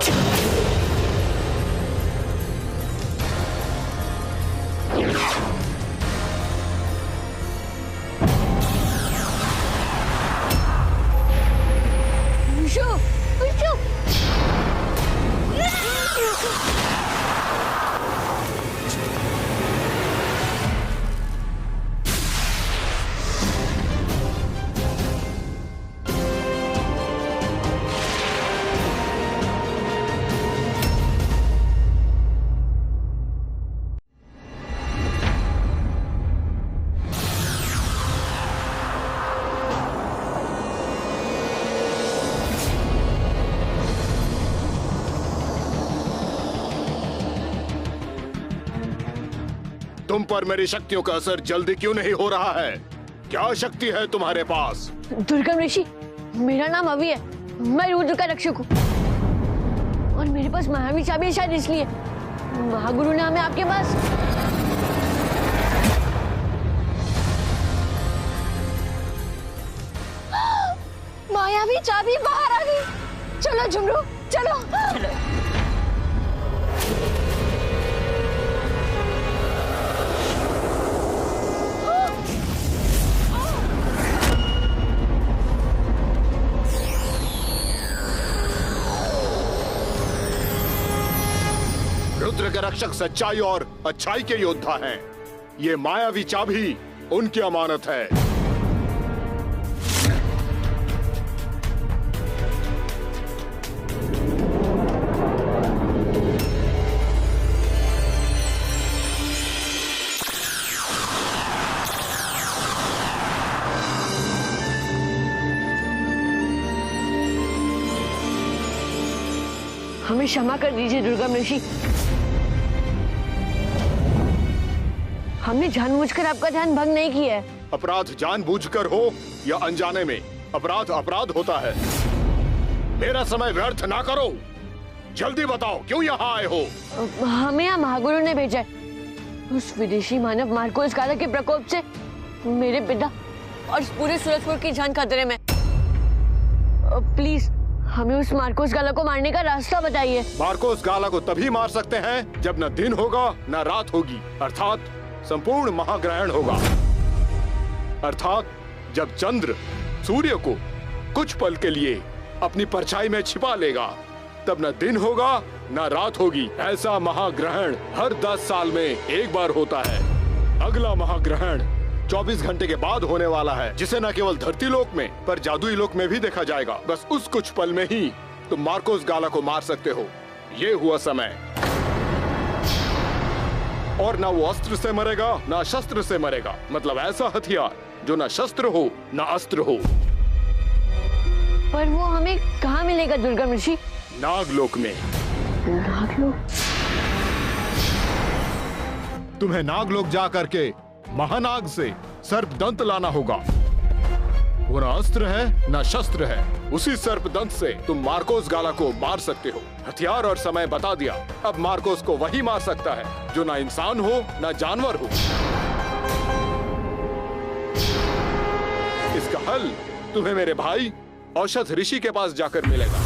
तुम पर मेरी शक्तियों का असर जल्दी क्यों नहीं हो रहा है? क्या शक्ति है तुम्हारे पास? दुर्गम ऋषि, मेरा नाम अवि है। मैं रुद्र का रक्षक हूँ और मेरे पास महावी चाबी है। शायद इसलिए महागुरु ने हमें आपके पास। मायावी चाबी बाहर आ गई। चलो झुमरू, चलो। रुद्र के रक्षक सच्चाई और अच्छाई के योद्धा हैं। ये मायावी चाबी उनकी अमानत है। हमें क्षमा कर दीजिए दुर्गम ऋषि। हमने जानबूझकर आपका ध्यान भंग नहीं किया है। अपराध जानबूझकर हो या अनजाने में, अपराध अपराध होता है। मेरा समय व्यर्थ ना करो, जल्दी बताओ क्यों यहाँ आए हो? हमें यहाँ महागुरु ने भेजा है। उस विदेशी मानव मार्कोस गाला के प्रकोप से मेरे पिता और पूरे सूरजपुर की जान खतरे में। प्लीज हमें उस मार्कोस गाला को मारने का रास्ता बताइए। मार्कोस गाला को तभी मार सकते हैं जब न दिन होगा न रात होगी, अर्थात संपूर्ण महाग्रहण होगा। अर्थात जब चंद्र सूर्य को कुछ पल के लिए अपनी परछाई में छिपा लेगा, तब न दिन होगा न रात होगी। ऐसा महाग्रहण हर 10 साल में एक बार होता है। अगला महाग्रहण 24 घंटे के बाद होने वाला है, जिसे न केवल धरती लोक में पर जादुई लोक में भी देखा जाएगा। बस उस कुछ पल में ही तुम मार्कोस गाला को मार सकते हो। ये हुआ समय। और ना वो अस्त्र से मरेगा ना शस्त्र से मरेगा, मतलब ऐसा हथियार जो ना शस्त्र हो ना अस्त्र हो। पर वो हमें कहाँ मिलेगा दुर्गम ऋषि? नागलोक में। नागलोक? तुम्हें नागलोक जा करके महानाग से सर्पदंत लाना होगा। वो ना अस्त्र है ना शस्त्र है। उसी सर्पदंत से तुम मार्कोस गाला को मार सकते हो। हथियार और समय बता दिया। अब मार्कोस को वही मार सकता है जो ना इंसान हो ना जानवर हो। इसका हल तुम्हें मेरे भाई औषध ऋषि के पास जाकर मिलेगा,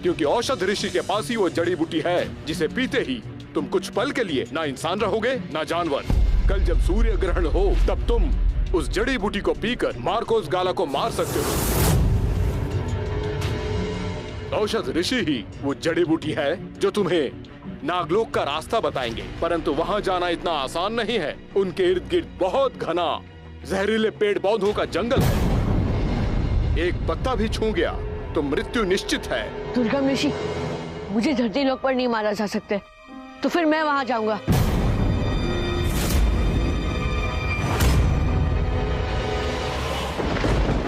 क्योंकि औषध ऋषि के पास ही वो जड़ी बूटी है जिसे पीते ही तुम कुछ पल के लिए ना इंसान रहोगे ना जानवर। कल जब सूर्य ग्रहण हो तब तुम उस जड़ी बूटी को पीकर मार्कोस गाला को मार सकते हो। औषध ऋषि ही वो जड़ी बूटी है जो तुम्हें नागलोक का रास्ता बताएंगे, परंतु वहाँ जाना इतना आसान नहीं है। उनके इर्द गिर्द बहुत घना जहरीले पेड़ पौधों का जंगल है। एक पत्ता भी छू गया तो मृत्यु निश्चित है। दुर्गम ऋषि, मुझे धरती लोक पर नहीं मारा जा सकते, तो फिर मैं वहां जाऊंगा।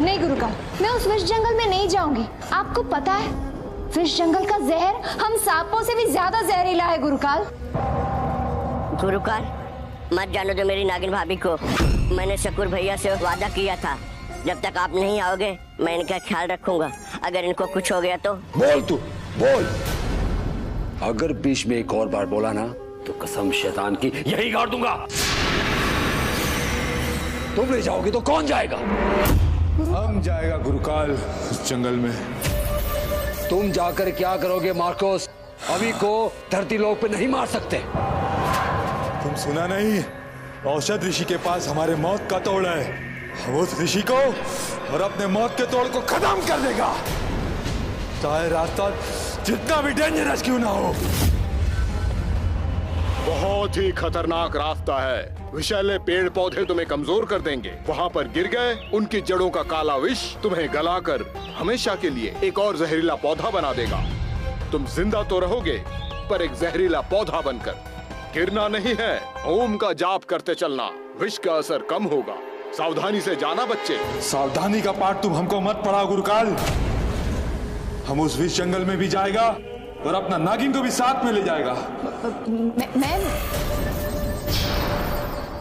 नहीं गुरुकाल, मैं उस विष जंगल में नहीं जाऊंगी। आपको पता है विष जंगल का जहर हम सांपों से भी ज्यादा जहरीला है गुरुकाल। गुरुकाल मत जानो दो मेरी नागिन भाभी को। मैंने शकुर भैया से वादा किया था, जब तक आप नहीं आओगे मैं इनका ख्याल रखूंगा। अगर इनको कुछ हो गया तो बोल तू बोल। अगर बीच में एक और बार बोला ना तो कसम शैतान की यही गाड़ दूंगा। तुम ले जाओगे तो कौन जाएगा? हम जाएगा गुरुकाल उस जंगल में। तुम जाकर क्या करोगे मार्कोस? अभी को धरती लोक पे नहीं मार सकते। तुम सुना नहीं? औषध ऋषि के पास हमारे मौत का तोड़ है। हम उस ऋषि को और अपने मौत के तोड़ को खत्म कर देगा, चाहे रास्ता जितना भी डेंजरस क्यों ना हो। बहुत ही खतरनाक रास्ता है। विषैले पेड़ पौधे तुम्हें कमजोर कर देंगे। वहाँ पर गिर गए, उनकी जड़ों का काला विष तुम्हें गलाकर हमेशा के लिए एक और जहरीला पौधा बना देगा। तुम जिंदा तो रहोगे पर एक जहरीला पौधा बनकर। गिरना नहीं है, ओम का जाप करते चलना, विष का असर कम होगा। सावधानी से जाना बच्चे। सावधानी का पाठ तुम हमको मत पढ़ाओ गुरुकाल। हम उस विष जंगल में भी जाएगा और अपना नागिन को भी साथ में ले जाएगा। मैं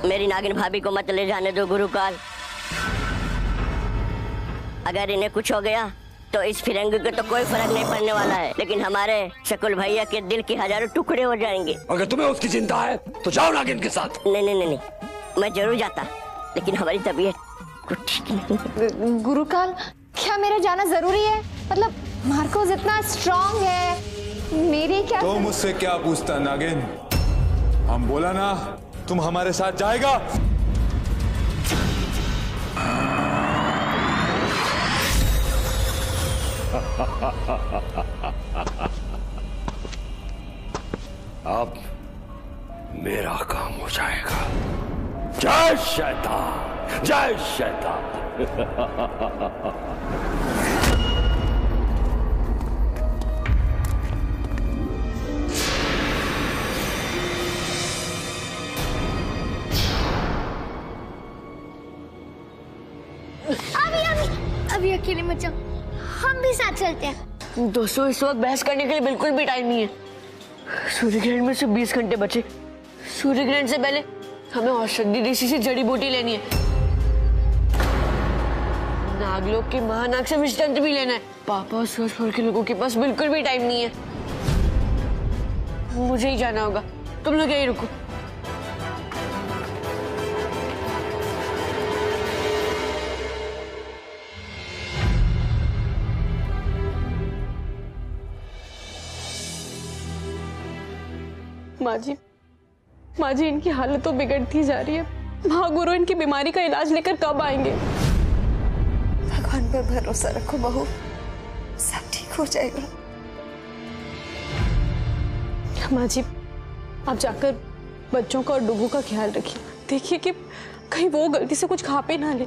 मेरी नागिन भाभी को मत ले जाने दो गुरुकाल। अगर इन्हें कुछ हो गया तो इस फिरंगी को तो कोई फर्क नहीं पड़ने वाला है, लेकिन हमारे शकुल भैया के दिल के हजारों टुकड़े हो जाएंगे। अगर तुम्हें उसकी चिंता है तो जाओ नागिन के साथ। नहीं, मैं जरूर जाता, लेकिन हमारी तबीयत कुछ ठीक नहीं। गुरुकाल, क्या मेरा जाना जरूरी है? मतलब मार्कोस इतना स्ट्रांग है, मेरी क्या? तो मुझसे क्या पूछता नागिन? हम बोला ना तुम हमारे साथ जाएगा। अब मेरा काम हो जाएगा। जय शैतान, जय शैतान। अभी अकेले मत जाओ, हम भी साथ चलते हैं। दोस्तों इस वक्त बहस करने के लिए बिल्कुल भी टाइम नहीं है। सूर्य ग्रहण में सिर्फ 20 घंटे बचे। सूर्य ग्रहण से पहले हमें औषधि ऋषि से जड़ी बूटी लेनी है, नागलोक के महानाग से विषतंत्र भी लेना है। पापा और सूरजपुर के लोगों के पास बिल्कुल भी टाइम नहीं है, मुझे ही जाना होगा। तुम लोग यहीं रुको। माँ जी इनकी हालत तो बिगड़ती जा रही है। महागुरु इनकी बीमारी का इलाज लेकर कब आएंगे? भगवान पर भरोसा रखो बहू, सब ठीक हो जाएगा। माँ जी आप जाकर बच्चों का और डुगू का ख्याल रखिए। देखिए कि कहीं वो गलती से कुछ खा पे ना ले।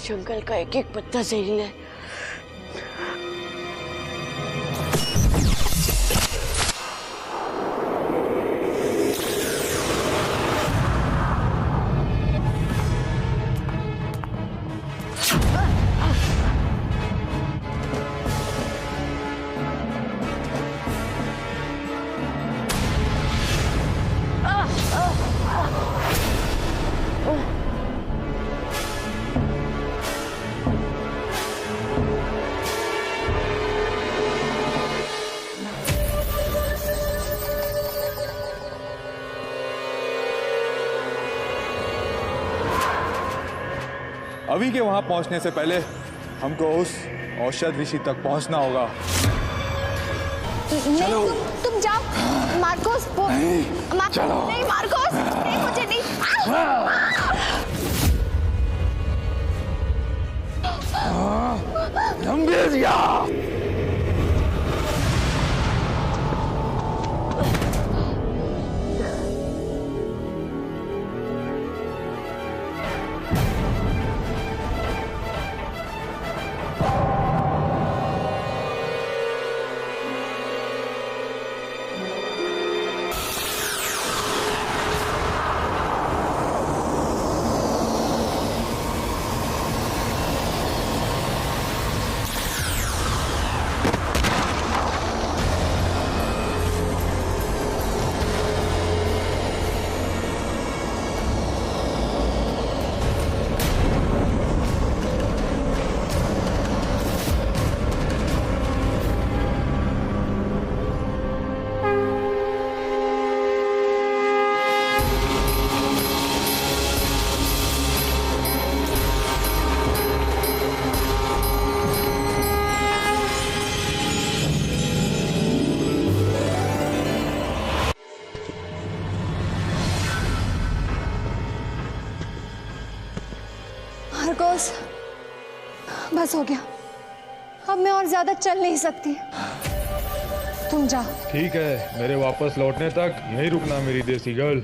जंगल का एक एक पत्ता जहरीला है। अभी के वहां पहुंचने से पहले हमको उस औषध ऋषि तक पहुंचना होगा। चलो तुम जाओ। मार्कोस चलो। नहीं मार्कोस, नहीं मुझे नहीं। मार्कोस बस हो गया, अब मैं और ज्यादा चल नहीं सकती। तुम जाओ। ठीक है, मेरे वापस लौटने तक यहीं रुकना मेरी देसी गर्ल।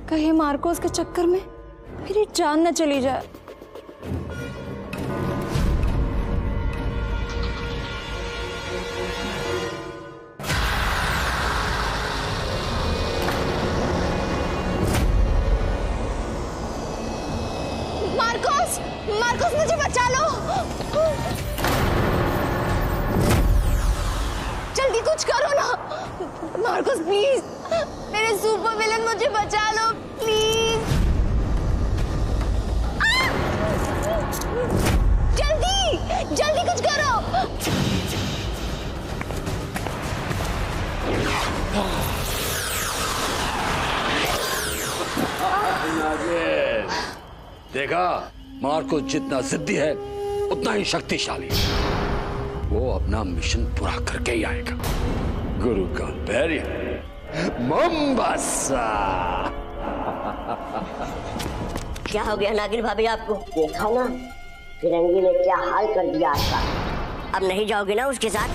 कहीं मार्कोस के चक्कर में मेरी जान न चली जाए। मार्कोस मुझे बचा लो, जल्दी कुछ करो ना। मार्कोस प्लीज, मेरे सुपर विलन मुझे बचा लो प्लीज। जल्दी जल्दी कुछ करो। देखा, मार्कोस जितना जिद्दी है उतना ही शक्तिशाली है। वो अपना मिशन पूरा करके ही आएगा। गुरु का बैरियर मोम्बासा। क्या हो गया नागिन भाभी आपको? देखा ना फिरंगी ने क्या हाल कर दिया आपका। अब नहीं जाओगे ना उसके साथ?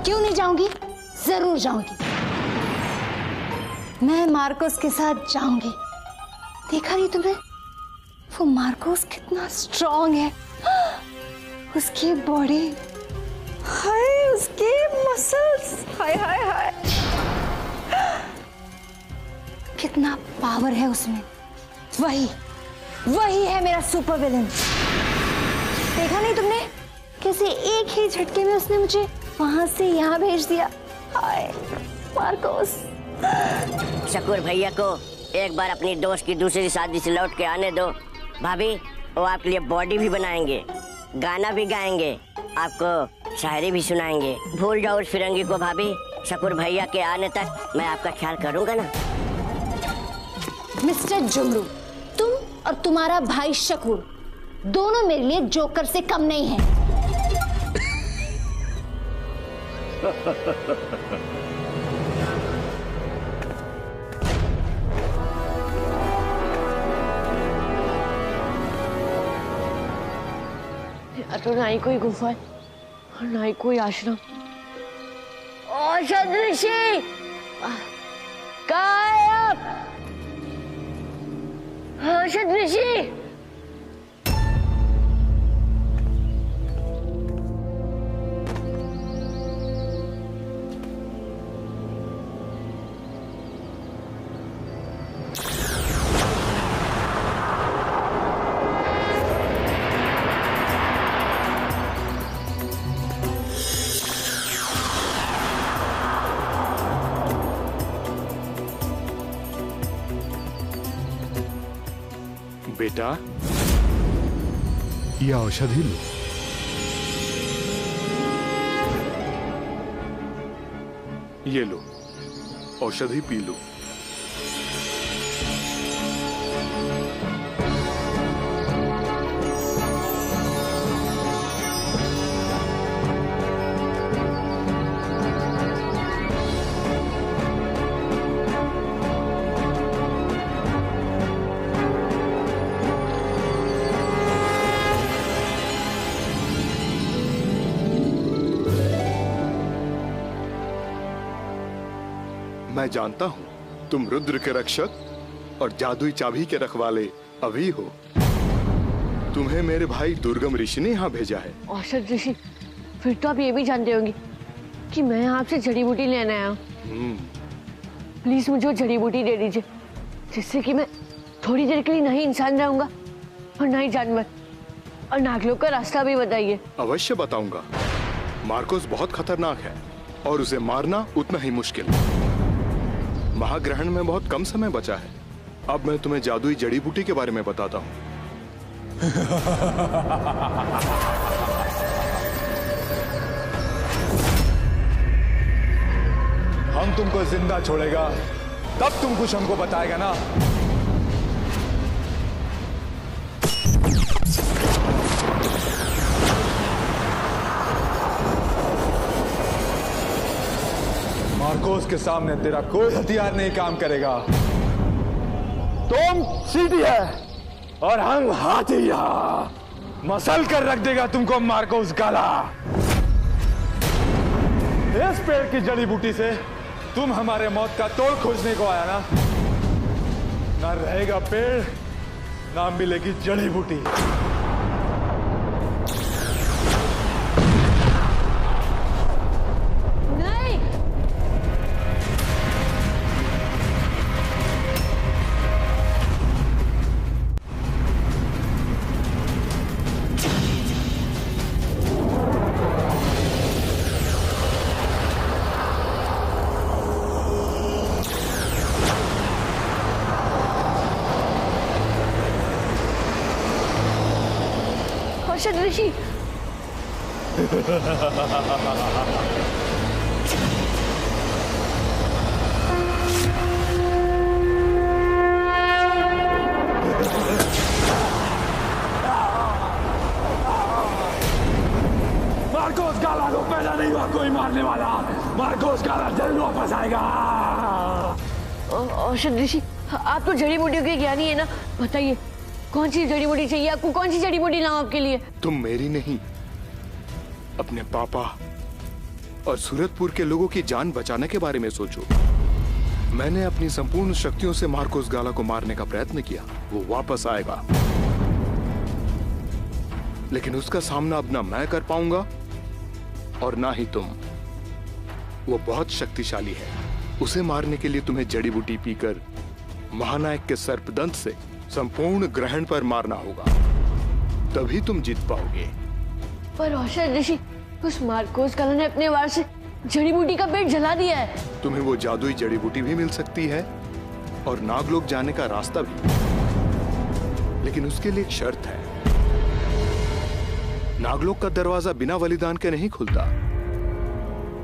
क्यों नहीं जाऊंगी, जरूर जाऊंगी। मैं मार्कोस के साथ जाऊंगी। देखा नहीं तुमने, वो मार्कोस कितना स्ट्रॉन्ग है, उसकी बॉडी, हाय उसके मसल्स, हाय हाय हाय, कितना पावर है उसमें। वही है मेरा सुपर विलन। देखा नहीं तुमने, कैसे एक ही झटके में उसने मुझे वहां से यहाँ भेज दिया। हाय मार्कोस। शकूर भैया को एक बार अपनी दोस्त की दूसरी शादी से लौट के आने दो भाभी, वो आपके लिए बॉडी भी बनाएंगे, गाना भी गाएंगे, आपको शायरी भी सुनाएंगे। भूल जाओ उस फिरंगी को भाभी, शकूर भैया के आने तक मैं आपका ख्याल करूंगा ना। मिस्टर जुमरू, तुम और तुम्हारा भाई शकूर दोनों मेरे लिए जोकर से कम नहीं हैं। तो ना ही कोई गुफा है और ना ही कोई आश्रम। औषध ऋषि कहाँ है आप? औषध ऋषि बेटा, ये औषधि लो। ये लो, औषधि पी लो। मैं जानता हूं तुम रुद्र के रक्षक और जादुई चाबी के रखवाले अभी हो। तुम्हें मेरे भाई दुर्गम ऋषि ने यहाँ भेजा है। औषध ऋषि, फिर तो आप ये भी जानते होंगे कि मैं आपसे जड़ी बूटी लेने आया हूँ। प्लीज मुझे वो जड़ी बूटी दे दीजिए, जिससे कि मैं थोड़ी देर के लिए नहीं इंसान रहूंगा और ना ही जानवर, और नागलोक का रास्ता भी बताइए। अवश्य बताऊंगा। मार्कोस बहुत खतरनाक है और उसे मारना उतना ही मुश्किल। महाग्रहण में बहुत कम समय बचा है। अब मैं तुम्हें जादुई जड़ी बूटी के बारे में बताता हूँ। हम तुमको जिंदा छोड़ेगा तब तुम कुछ हमको बताएगा ना। मार्कोस के सामने तेरा कोई हथियार नहीं काम करेगा। तुम सीधी है और हम हाथी। मसल कर रख देगा तुमको मार्कोस गाला। इस पेड़ की जड़ी बूटी से तुम हमारे मौत का तोड़ खोजने को आया ना। ना रहेगा पेड़, ना मिलेगी जड़ी बूटी। औषध ऋषि, मार्कोस गाला को पैदा नहीं हुआ कोई मारने वाला। मार्कोस गाला जल्द वापस आएगा। औषध ऋषि, आप तो जड़ी बूटियों के ज्ञानी है ना, बताइए कौन सी जड़ी बूटी चाहिए आपको? कौन सी जड़ी बूटी लाऊं आपके लिए? तुम मेरी नहीं, अपने पापा और सूरजपुर के लोगों की जान बचाने के बारे में सोचो। मैंने अपनी संपूर्ण शक्तियों से मार्कोस गाला को मारने का प्रयत्न किया। वो वापस आएगा, लेकिन उसका सामना अब ना मैं कर पाऊंगा और ना ही तुम। वो बहुत शक्तिशाली है। उसे मारने के लिए तुम्हें जड़ी बूटी पीकर महानायक के सर्पदंत से संपूर्ण ग्रहण पर मारना होगा, तभी तुम जीत पाओगे। पर औषध ऋषि, उस मार्कोस गाला ने अपने वार से जड़ी बूटी का पेट जला दिया है। तुम्हें वो जादुई जड़ी बूटी भी मिल सकती है और नागलोक जाने का रास्ता भी, लेकिन उसके लिए एक शर्त है। नागलोक का दरवाजा बिना बलिदान के नहीं खुलता।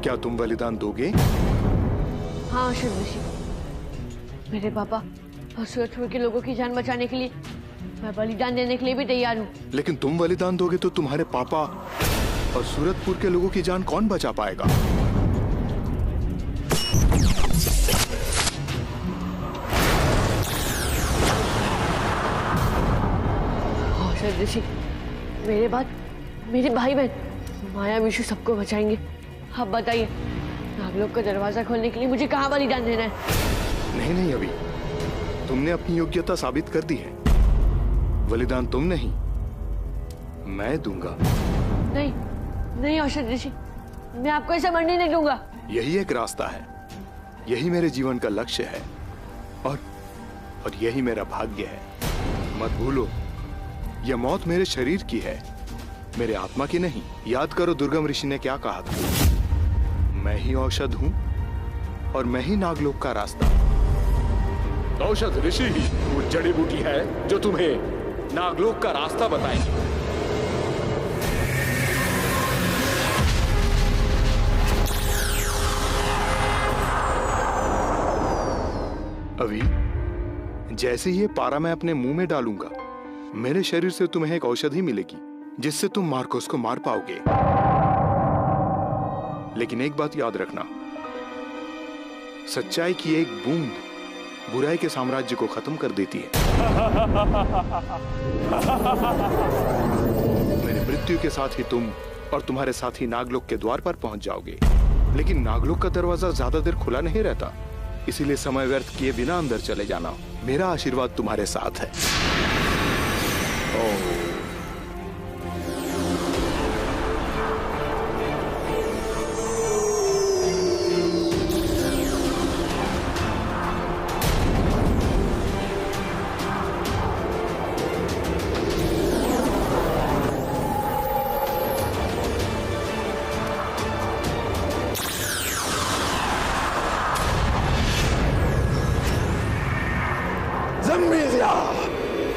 क्या तुम बलिदान दोगे? हाँ औषध ऋषि, मेरे पापा और सूरजपुर के लोगों की जान बचाने के लिए मैं बलिदान देने के लिए भी तैयार हूँ। लेकिन तुम बलिदान दोगे तो तुम्हारे पापा और सूरजपुर के लोगों की जान कौन बचा पाएगा? औषध ऋषि, मेरे भाई बहन माया विशु सबको बचाएंगे। आप बताइए, नागलोक का दरवाजा खोलने के लिए मुझे कहाँ बलिदान देना है? नहीं अभी तुमने अपनी योग्यता साबित कर दी है। बलिदान तुम नहीं, मैं दूंगा। नहीं औषध ऋषि, मैं आपको ऐसा मरने नहीं दूंगा। यही एक रास्ता है, यही मेरे जीवन का लक्ष्य है और यही मेरा भाग्य है। मत भूलो, यह मौत मेरे शरीर की है, मेरे आत्मा की नहीं। याद करो दुर्गम ऋषि ने क्या कहा था, मैं ही औषध हूं और मैं ही नागलोक का रास्ता। औषध ऋषि ही वो जड़ी बूटी है जो तुम्हें नागलोक का रास्ता बताएंगे। अभी जैसे ही ये पारा मैं अपने मुंह में डालूंगा, मेरे शरीर से तुम्हें एक औषधि मिलेगी जिससे तुम मार्कोस को मार पाओगे। लेकिन एक बात याद रखना, सच्चाई की एक बूंद बुराई के साम्राज्य को खत्म कर देती है। मेरी मृत्यु के साथ ही तुम और तुम्हारे साथी नागलोक के द्वार पर पहुंच जाओगे। लेकिन नागलोक का दरवाजा ज्यादा देर खुला नहीं रहता, इसीलिए समय व्यर्थ किए बिना अंदर चले जाना। मेरा आशीर्वाद तुम्हारे साथ है।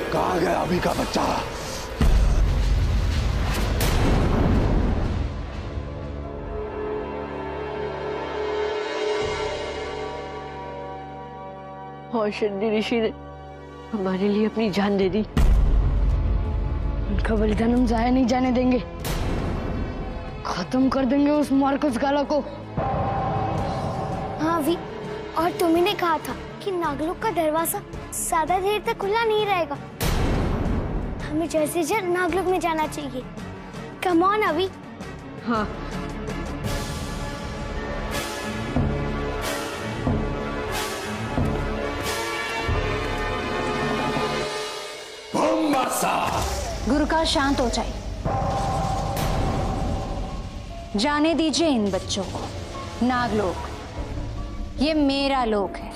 कहाँ गया अभी का बच्चा? औषध ऋषि ने हमारे लिए अपनी जान दे दी। उनका बलिदान हम जाया नहीं जाने देंगे। खत्म कर देंगे उस मार्कोस गाला को। हाँ वी, और तुम्ही ने कहा था कि नागलोक का दरवाजा ज्यादा देर तक खुला नहीं रहेगा। हमें जैसे जल्द नागलोक में जाना चाहिए। कम ऑन अभी। हाँ। गुरुकाल शांत हो जाए। जाने दीजिए इन बच्चों को। नागलोक ये मेरा लोक है।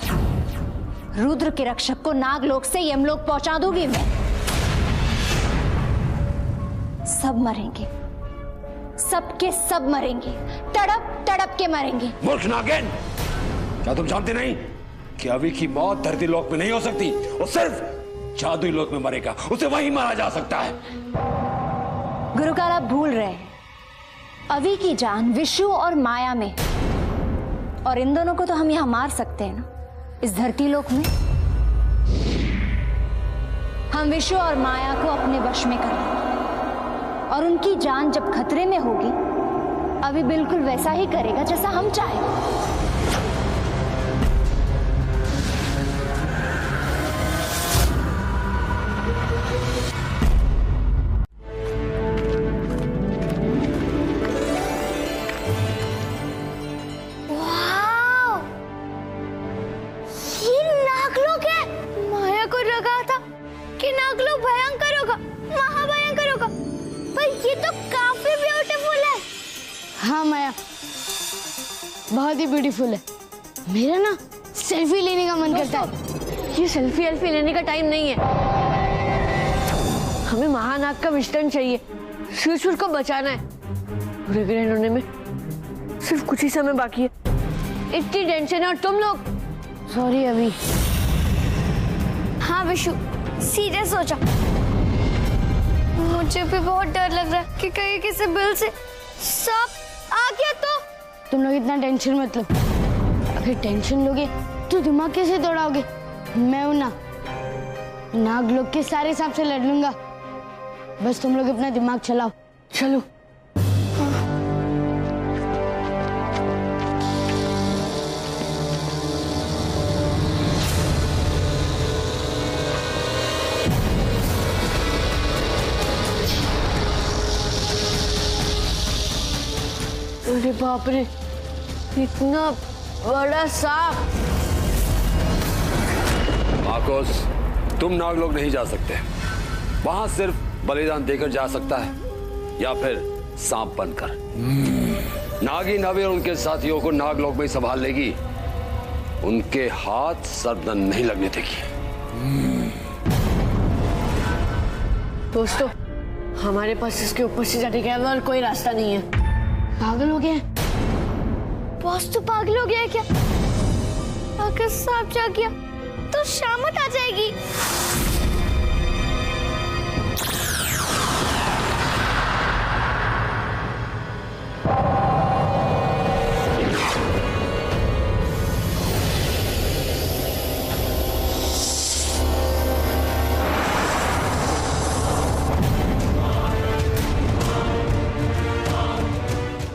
रुद्र के रक्षक को नागलोक से यमलोक पहुंचा दूंगी मैं। सब मरेंगे, सबके सब मरेंगे, तड़प तड़प के मरेंगे। मूर्ख नागिन, क्या तुम जानते नहीं कि अभी की मौत धरती लोक में नहीं हो सकती? वो सिर्फ जादुई लोक में मरेगा, उसे वहीं मारा जा सकता है। गुरुकाल आप भूल रहे हैं, अभी की जान विशु और माया में, और इन दोनों को तो हम यहां मार सकते हैं ना, इस धरती लोक में। हम विशु और माया को अपने वश में कर लेंगे, और उनकी जान जब खतरे में होगी, अभी बिल्कुल वैसा ही करेगा जैसा हम चाहें। ये तो काफी ब्यूटीफुल है। हाँ माया, बहुत ही ब्यूटीफुल है। मेरा ना सेल्फी लेने का मन करता है। ये सेल्फी लेने का टाइम नहीं है। हमें महानाग का विष्टन चाहिए। सूरजपुर को बचाना है। पूरे ग्रहण होने में सिर्फ कुछ ही समय बाकी है। इतनी टेंशन है और तुम लोग। सॉरी अभी। हाँ विशु, सीरियस हो जा। मुझे भी बहुत डर लग रहा है कि कहीं किसी बिल से सांप आ गया तो। तुम लोग इतना टेंशन मत लो। अगर टेंशन लोगे तो दिमाग कैसे दौड़ाओगे? मैं हूं ना, नाग लोग के सारे सांप से लड़ लूंगा। बस तुम लोग अपना दिमाग चलाओ। चलो। अरे बाप रे, इतना बड़ा सांप। मार्कोस, तुम नाग लोग नहीं जा सकते। वहां सिर्फ बलिदान देकर जा सकता है या फिर सांप बनकर। नागिन अभी और उनके साथियों को नाग लोग में संभाल लेगी। उनके हाथ सर्वदन नहीं लगने देगी। दोस्तों, हमारे पास इसके ऊपर से जाने का और कोई रास्ता नहीं है। पागल हो गया? बॉस तो पागल हो गया है क्या? अगर सांप जा गया तो शामत आ जाएगी।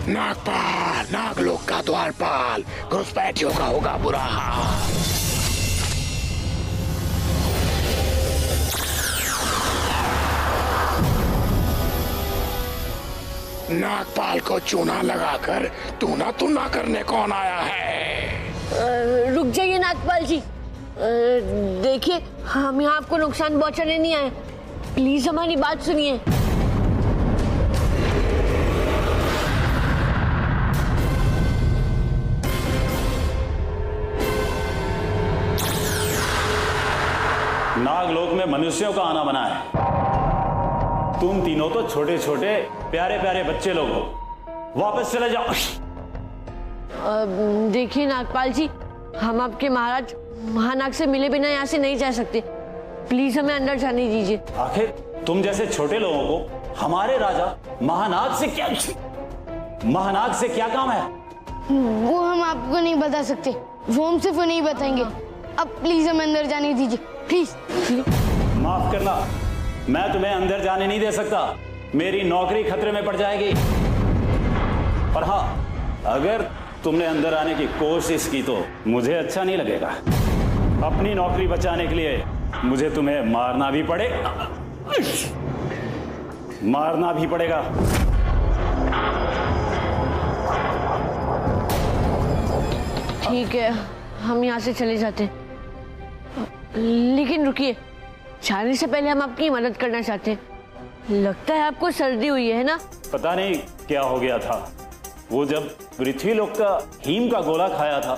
नागपाल, नागलोक का द्वारपाल, घुसपैठियों का होगा बुरा हाल। नागपाल को चूना लगाकर तूना तुना करने कौन आया है? रुक जाइए नागपाल जी। देखिए, हम यहाँ आपको नुकसान पहुँचाने नहीं आए। प्लीज हमारी बात सुनिए। नागलोक में मनुष्यों का आना बना है। तुम तीनों तो छोटे छोटे प्यारे प्यारे बच्चे लोग हो। वापस चले जाओ। देखिए नागपाल जी, हम आपके महाराज महानाग से मिले बिना यहाँ से नहीं जा सकते। प्लीज हमें अंदर जाने दीजिए। आखिर तुम जैसे छोटे लोगों को हमारे राजा महानाग से क्या काम है? वो हम आपको नहीं बता सकते। वो हम सिर्फ नहीं बताएंगे। अब प्लीज हमें अंदर जाने दीजिए, प्लीज। माफ करना, मैं तुम्हें अंदर जाने नहीं दे सकता। मेरी नौकरी खतरे में पड़ जाएगी। और हाँ, अगर तुमने अंदर आने की कोशिश की तो मुझे अच्छा नहीं लगेगा। अपनी नौकरी बचाने के लिए मुझे तुम्हें मारना भी पड़ेगा। ठीक है, हम यहाँ से चले जाते हैं। लेकिन रुकिए, जाने से पहले हम आपकी मदद करना चाहते हैं। लगता है आपको सर्दी हुई है ना? पता नहीं क्या हो गया था। वो जब पृथ्वीलोक का हीम का गोला खाया था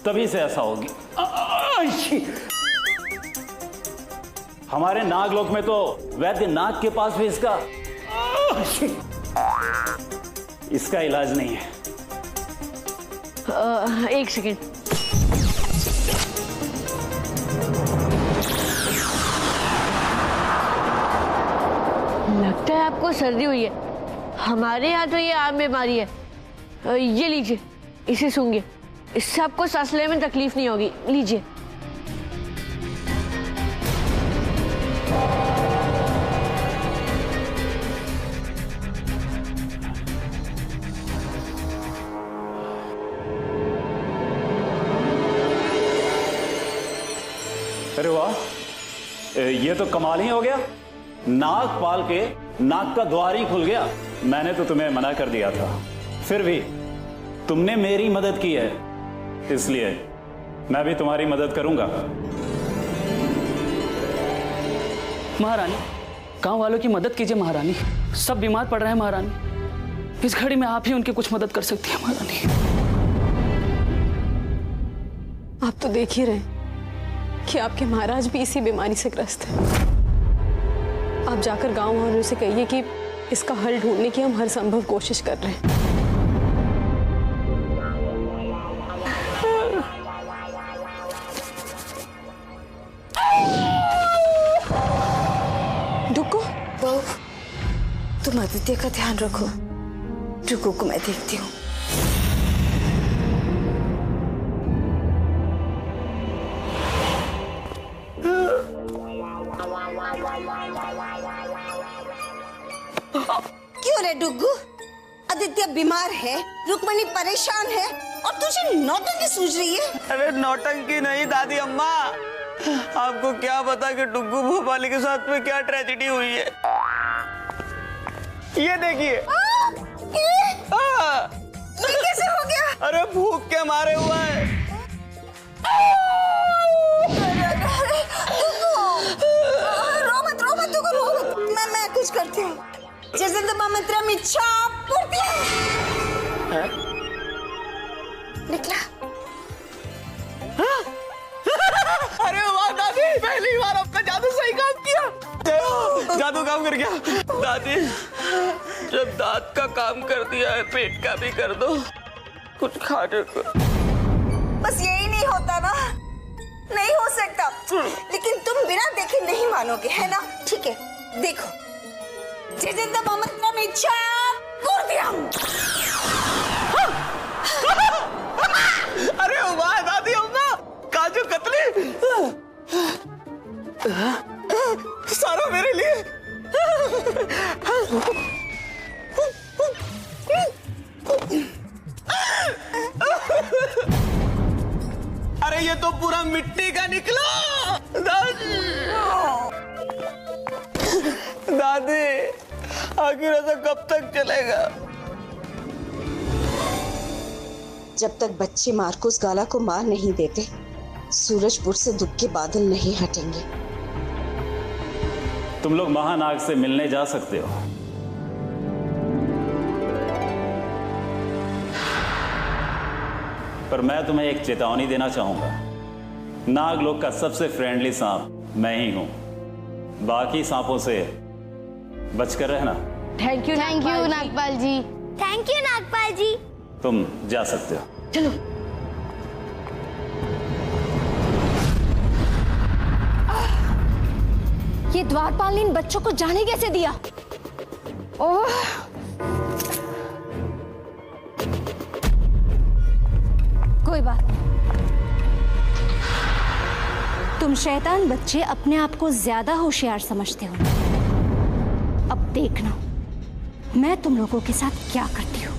तभी से ऐसा होगी। हमारे नागलोक में तो वैद्य नाग के पास भी इसका इलाज नहीं है। एक सेकेंड। लगता है आपको सर्दी हुई है। हमारे यहाँ तो ये आम बीमारी है। ये लीजिए, इसे सूंघिए। इससे आपको सांस लेने में तकलीफ नहीं होगी। लीजिए। अरे वाह, ये तो कमाल ही हो गया। नागपाल के नाक का द्वार ही खुल गया। मैंने तो तुम्हें मना कर दिया था, फिर भी तुमने मेरी मदद की है, इसलिए मैं भी तुम्हारी मदद करूंगा। महारानी, गांव वालों की मदद कीजिए महारानी, सब बीमार पड़ रहे हैं महारानी। इस घड़ी में आप ही उनकी कुछ मदद कर सकती हैं महारानी। आप तो देख ही रहे हैं कि आपके महाराज भी इसी बीमारी से ग्रस्त हैं। आप जाकर गांव वालों से कहिए कि इसका हल ढूंढने की हम हर संभव कोशिश कर रहे हैं। डुग्गू, बहू, तुम आदित्य का ध्यान रखो। डुग्गू को मैं देखती हूँ। क्यों रे डुग्गू? आदित्य बीमार है, रुक्मणी परेशान है और तुझे नौटंकी सूझ रही है? अरे नौटंकी नहीं दादी अम्मा, आपको क्या पता कि डुग्गू भोपाली के साथ में क्या ट्रेजेडी हुई है। ये देखिए। ये कैसे हो गया? अरे भूख के मारे हुआ है। रो मत डुग्गू, रो मत। मैं कुछ करती हूँ। निकला। अरे वाह दादी, पहली बार आपका जादू सही काम किया। जादू काम कर गया। दादी, जब दांत का काम कर दिया है, पेट का भी कर दो कुछ खाने को। बस यही नहीं होता ना? नहीं हो सकता, लेकिन तुम बिना देखे नहीं मानोगे, है ना? ठीक है, देखो। अरे वाह दादी अम्मा, काजू कतली सारा मेरे लिए। अरे ये तो पूरा मिट्टी का निकला। दादी आखिर ऐसा कब तक चलेगा? जब तक बच्चे मार्कोस गाला को मार नहीं देते, सूरजपुर से दुख के बादल नहीं हटेंगे। तुम लोग महानाग से मिलने जा सकते हो। पर मैं तुम्हें एक चेतावनी देना चाहूंगा। नागलोक का सबसे फ्रेंडली सांप मैं ही हूं। बाकी सांपों से बचकर रहना। Thank you Nagpal ji. Thank you Nagpal ji. तुम जा सकते हो। चलो। ये द्वारपाल ने इन बच्चों को जाने कैसे दिया? ओह, कोई बात नहीं। तुम शैतान बच्चे अपने आप को ज्यादा होशियार समझते हो। अब देखना मैं तुम लोगों के साथ क्या करती हूँ।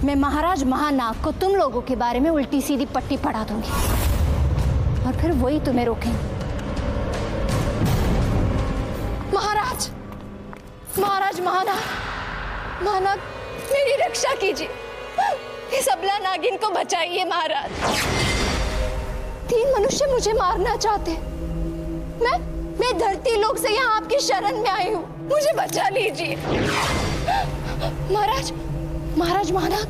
मैं महाराज महानाग को तुम लोगों के बारे में उल्टी सीधी पट्टी पढ़ा दूंगी और फिर वही तुम्हें रोकेंगे। महाराज, महाराज महानाग, मेरी रक्षा कीजिए। इस अबला नागिन को बचाइए महाराज। 3 मनुष्य मुझे मारना चाहते। मैं धरती लोक से यहाँ आपकी शरण में आई हूँ, मुझे बचा लीजिए। महाराज महानाग,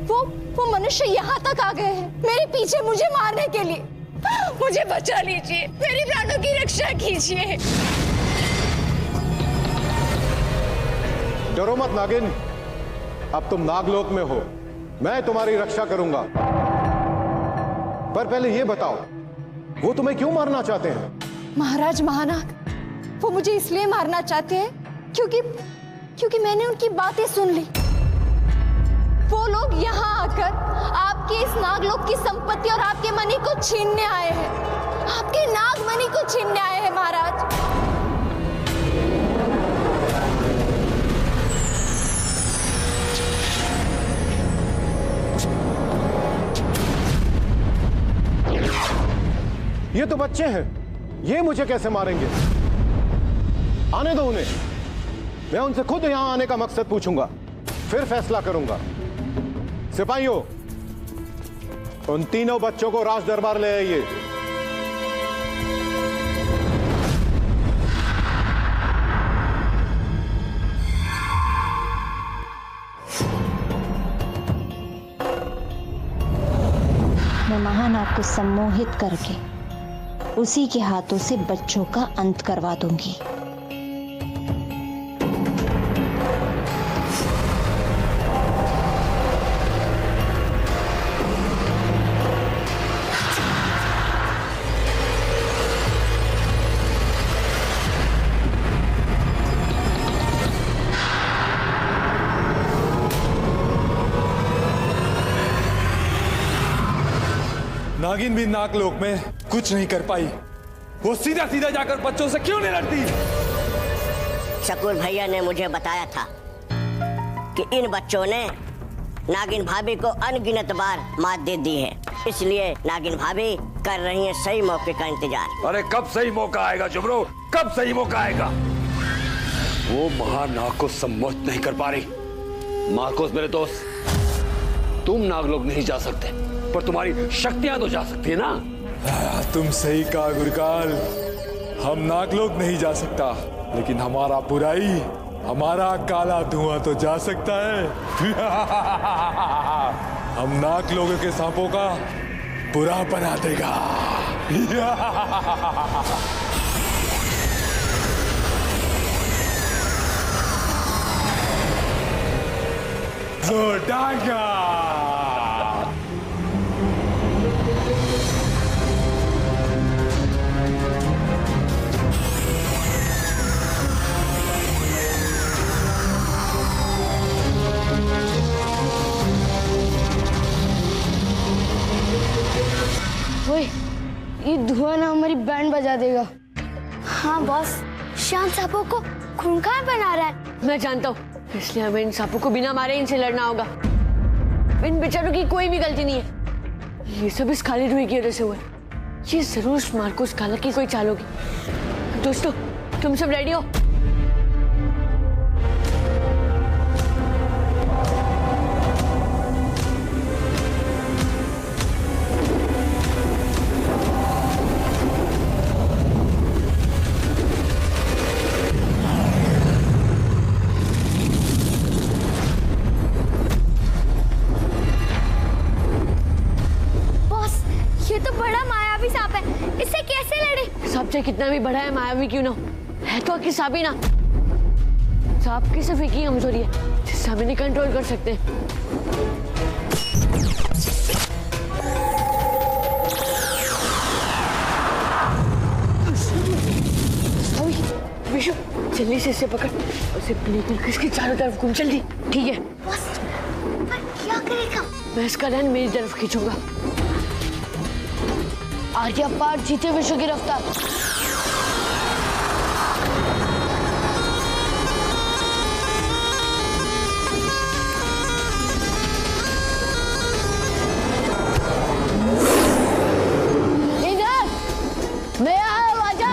वो मनुष्य यहाँ तक आ गए हैं मेरे पीछे मुझे मारने के लिए। मुझे बचा लीजिए, मेरी प्राणों की रक्षा कीजिए। डरो मत नागिन, अब तुम नागलोक में हो, मैं तुम्हारी रक्षा करूंगा। पर पहले ये बताओ, वो तुम्हें क्यों मारना चाहते हैं? महाराज महानाग, वो मुझे इसलिए मारना चाहते हैं क्योंकि मैंने उनकी बातें सुन ली। वो लोग यहाँ आकर आपके इस नागलोक की संपत्ति और आपके मणि को छीनने आए हैं। आपके नागमणि को छीनने आए हैं महाराज। ये तो बच्चे हैं, ये मुझे कैसे मारेंगे? आने दो उन्हें, मैं उनसे खुद यहां आने का मकसद पूछूंगा, फिर फैसला करूंगा। सिपाहियों, उन तीनों बच्चों को राज दरबार ले आइए। को सम्मोहित करके उसी के हाथों से बच्चों का अंत करवा दूंगी। नागिन भी नागलोक में कुछ नहीं कर पाई। वो सीधा सीधा जाकर बच्चों से क्यों नहीं लड़ती? शकूर भैया ने मुझे बताया था कि इन बच्चों ने नागिन भाभी को अनगिनत बार मात दे दी है, इसलिए नागिन भाभी कर रही है सही मौके का इंतजार। अरे कब सही मौका आएगा जुबरो, कब सही मौका आएगा? वो महानाग को सम्मोहित नहीं कर पा रही। मार्कोस मेरे दोस्त, तुम नागलोक नहीं जा सकते, पर तुम्हारी शक्तियां तो जा सकती है ना। तुम सही कहा गुरुकाल, हम नागलोक नहीं जा सकता, लेकिन हमारा बुराई, हमारा काला धुआं तो जा सकता है। हम नागलोक के सांपों का बुरा बना देगा। जोडागा ओए, ये धुआं ना हमारी बैंड बजा देगा। हाँ बॉस, शांत सांपों को खूंखार बना रहा है। मैं जानता हूँ, इसलिए हमें इन सांपों को बिना मारे इनसे लड़ना होगा। इन बेचारों की कोई भी गलती नहीं है, ये सब इस काले धुएं की वजह से हुआ है। ये जरूर मार्कोस काला की कोई चाल होगी। दोस्तों, तुम सब रेडी हो? चाहे कितना भी बड़ा है, मायावी क्यों ना है तो आखिर सांप ही ना। सांप की सिर्फ एक ही कमजोरी है जिससे हम इन्हें कंट्रोल कर सकते हैं। विशु, जल्दी से इसे पकड़, उसे लेकर इसके चारों तरफ घूम। जल्दी। ठीक है। पर क्या करेगा? मैं इसका ध्यान मेरी तरफ खींचूंगा। आर्या पार जीते विश्व की रफ्तार। इधर मैं आया, आजा।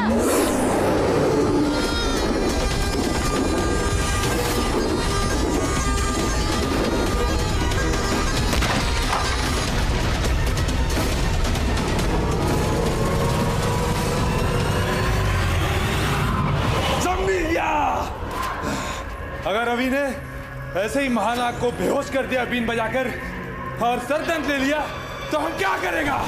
अगर रवि ने ऐसे ही महानाग को बेहोश कर दिया बीन बजाकर और सरदर्द ले लिया तो हम क्या करेगा?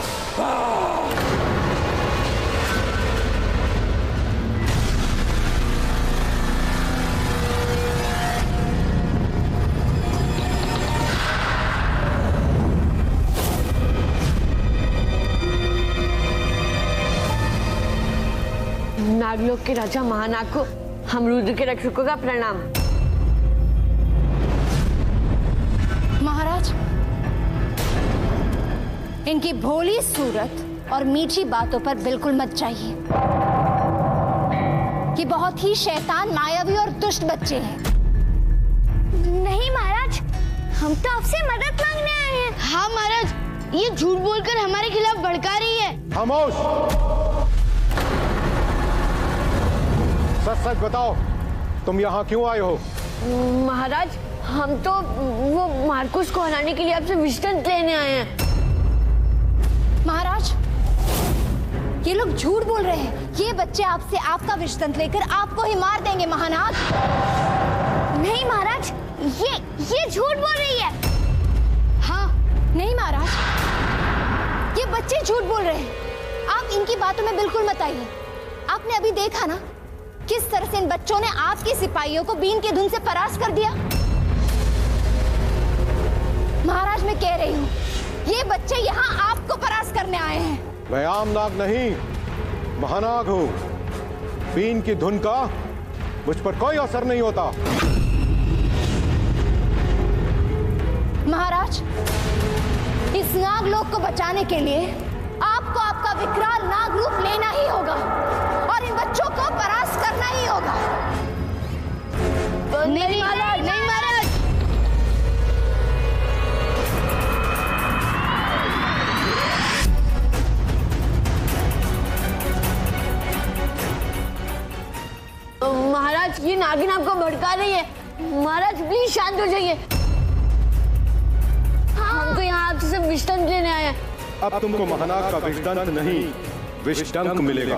नागलोक के राजा महानाग को हम रुद्र के रक्षकों का प्रणाम। महाराज, इनकी भोली सूरत और मीठी बातों पर बिल्कुल मत जाइए। ये बहुत ही शैतान, मायावी और दुष्ट बच्चे हैं। नहीं महाराज, हम तो आपसे मदद मांगने आए हैं। हाँ महाराज, ये झूठ बोलकर हमारे खिलाफ भड़का रही है। खामोश! सच सच बताओ, तुम यहाँ क्यों आए हो? महाराज, हम तो वो मार्कोस को हराने के लिए आपसे विश्रांत लेने आए हैं। महाराज, ये लोग झूठ बोल रहे हैं। ये बच्चे आपसे आपका विश्रांत लेकर आपको ही मार देंगे महानाग। नहीं महाराज, ये झूठ बोल रही है। हाँ, नहीं महाराज, ये बच्चे झूठ बोल रहे हैं। आप इनकी बातों में बिल्कुल मत आइए। आपने अभी देखा ना किस तरह से इन बच्चों ने आपके सिपाहियों को बीन की धुन से फरार कर दिया। महाराज, मैं कह रही हूँ ये बच्चे यहाँ आपको परास्त करने आए हैं। मैं आम नाग नहीं, महानाग हूँ। बीन की धुन का मुझ पर कोई असर नहीं होता। महाराज, इस नाग लोक को बचाने के लिए आपको आपका विकराल नाग रूप लेना ही होगा और इन बच्चों को परास्त करना ही होगा। नहीं महाराज, नहीं महाराज। महाराज, ये नागिन आपको भड़का रही है। महाराज प्लीज शांत हो जाइए। हम तो यहाँ आपसे सिर्फ विष्टंक लेने आए हैं। अब तुमको महानाग का विष्टंक नहीं, विष्टंक मिलेगा।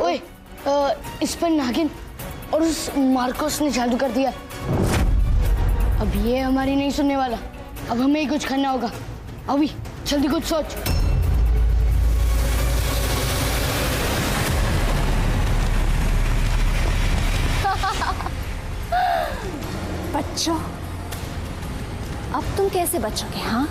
ओए, इस पर नागिन और उस मार्कोस ने जादू कर दिया। अब ये हमारी नहीं सुनने वाला। अब हमें ही कुछ करना होगा। अभी जल्दी कुछ सोच। बच्चों, अब तुम कैसे बचोगे? हाँ,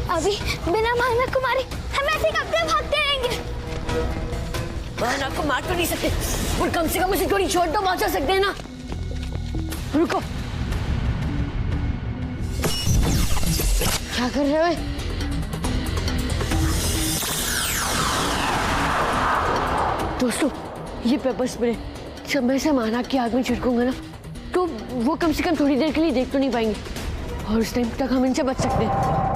अभी बिना माना कुमारी हम ऐसे कब तक भागते रहेंगे? माना को मार तो नहीं सकते, और कम से कम उसे थोड़ी चोट तो पहुंचा सकते हैं ना। रुको, क्या कर रहे हो? दोस्तों, ये पेपर स्प्रे जब मैं इसे माना की आग में छिड़कूंगा ना, तो वो कम से कम थोड़ी देर के लिए देख तो नहीं पाएंगे, और उस टाइम तक हम इनसे बच सकते हैं।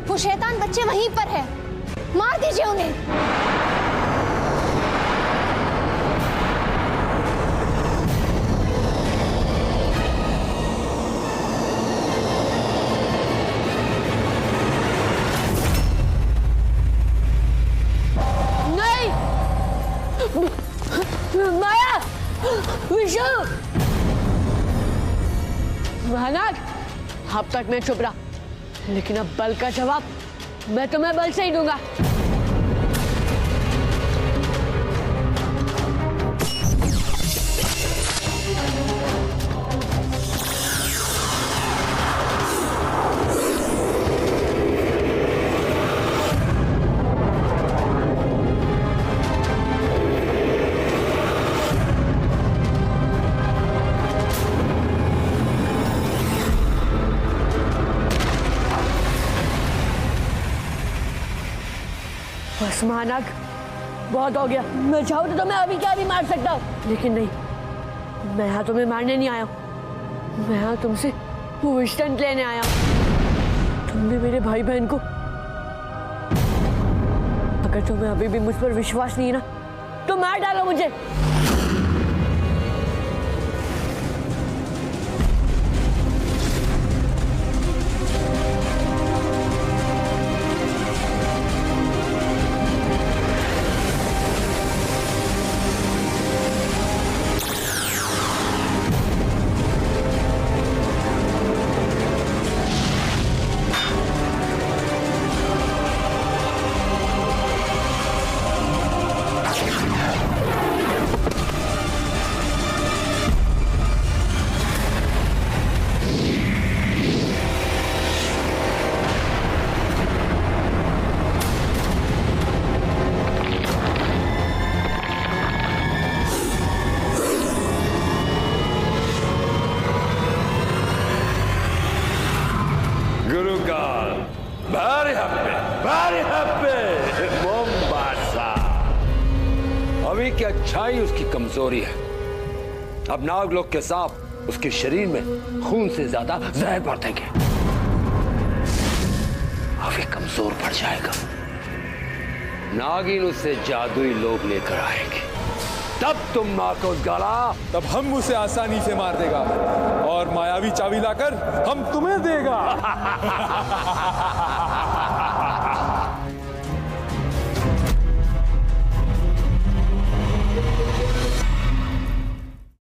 वो शैतान बच्चे वहीं पर है, मार दीजिए उन्हें। नहीं, माया, विशु, महानाग, अब तक मैं चुप रहा, लेकिन अब बल का जवाब मैं तुम्हें बल से ही दूंगा। बस महानाग, बहुत हो गया। मैं चाहूँ तो मैं अभी क्या भी मार सकता हूँ, लेकिन नहीं, मैं यहाँ तुम्हें मारने नहीं आया हूँ, मैं यहाँ तुमसे विष्टंक लेने आया हूँ। तुमने मेरे भाई बहन को, अगर तुम्हें अभी भी मुझ पर विश्वास नहीं है ना, तो मार डालो मुझे। very happy, Mombasa. अभी की अच्छाई उसकी कमजोरी है। अब नाग लोग के सांप उसके शरीर में खून से ज्यादा जहर भर देंगे। अभी कमजोर पड़ जाएगा। नागिन उससे जादुई लोग लेकर आएंगे। तब तुम मार्कोस गाला, तब हम उसे आसानी से मार देगा और मायावी चाबी लाकर हम तुम्हें देगा।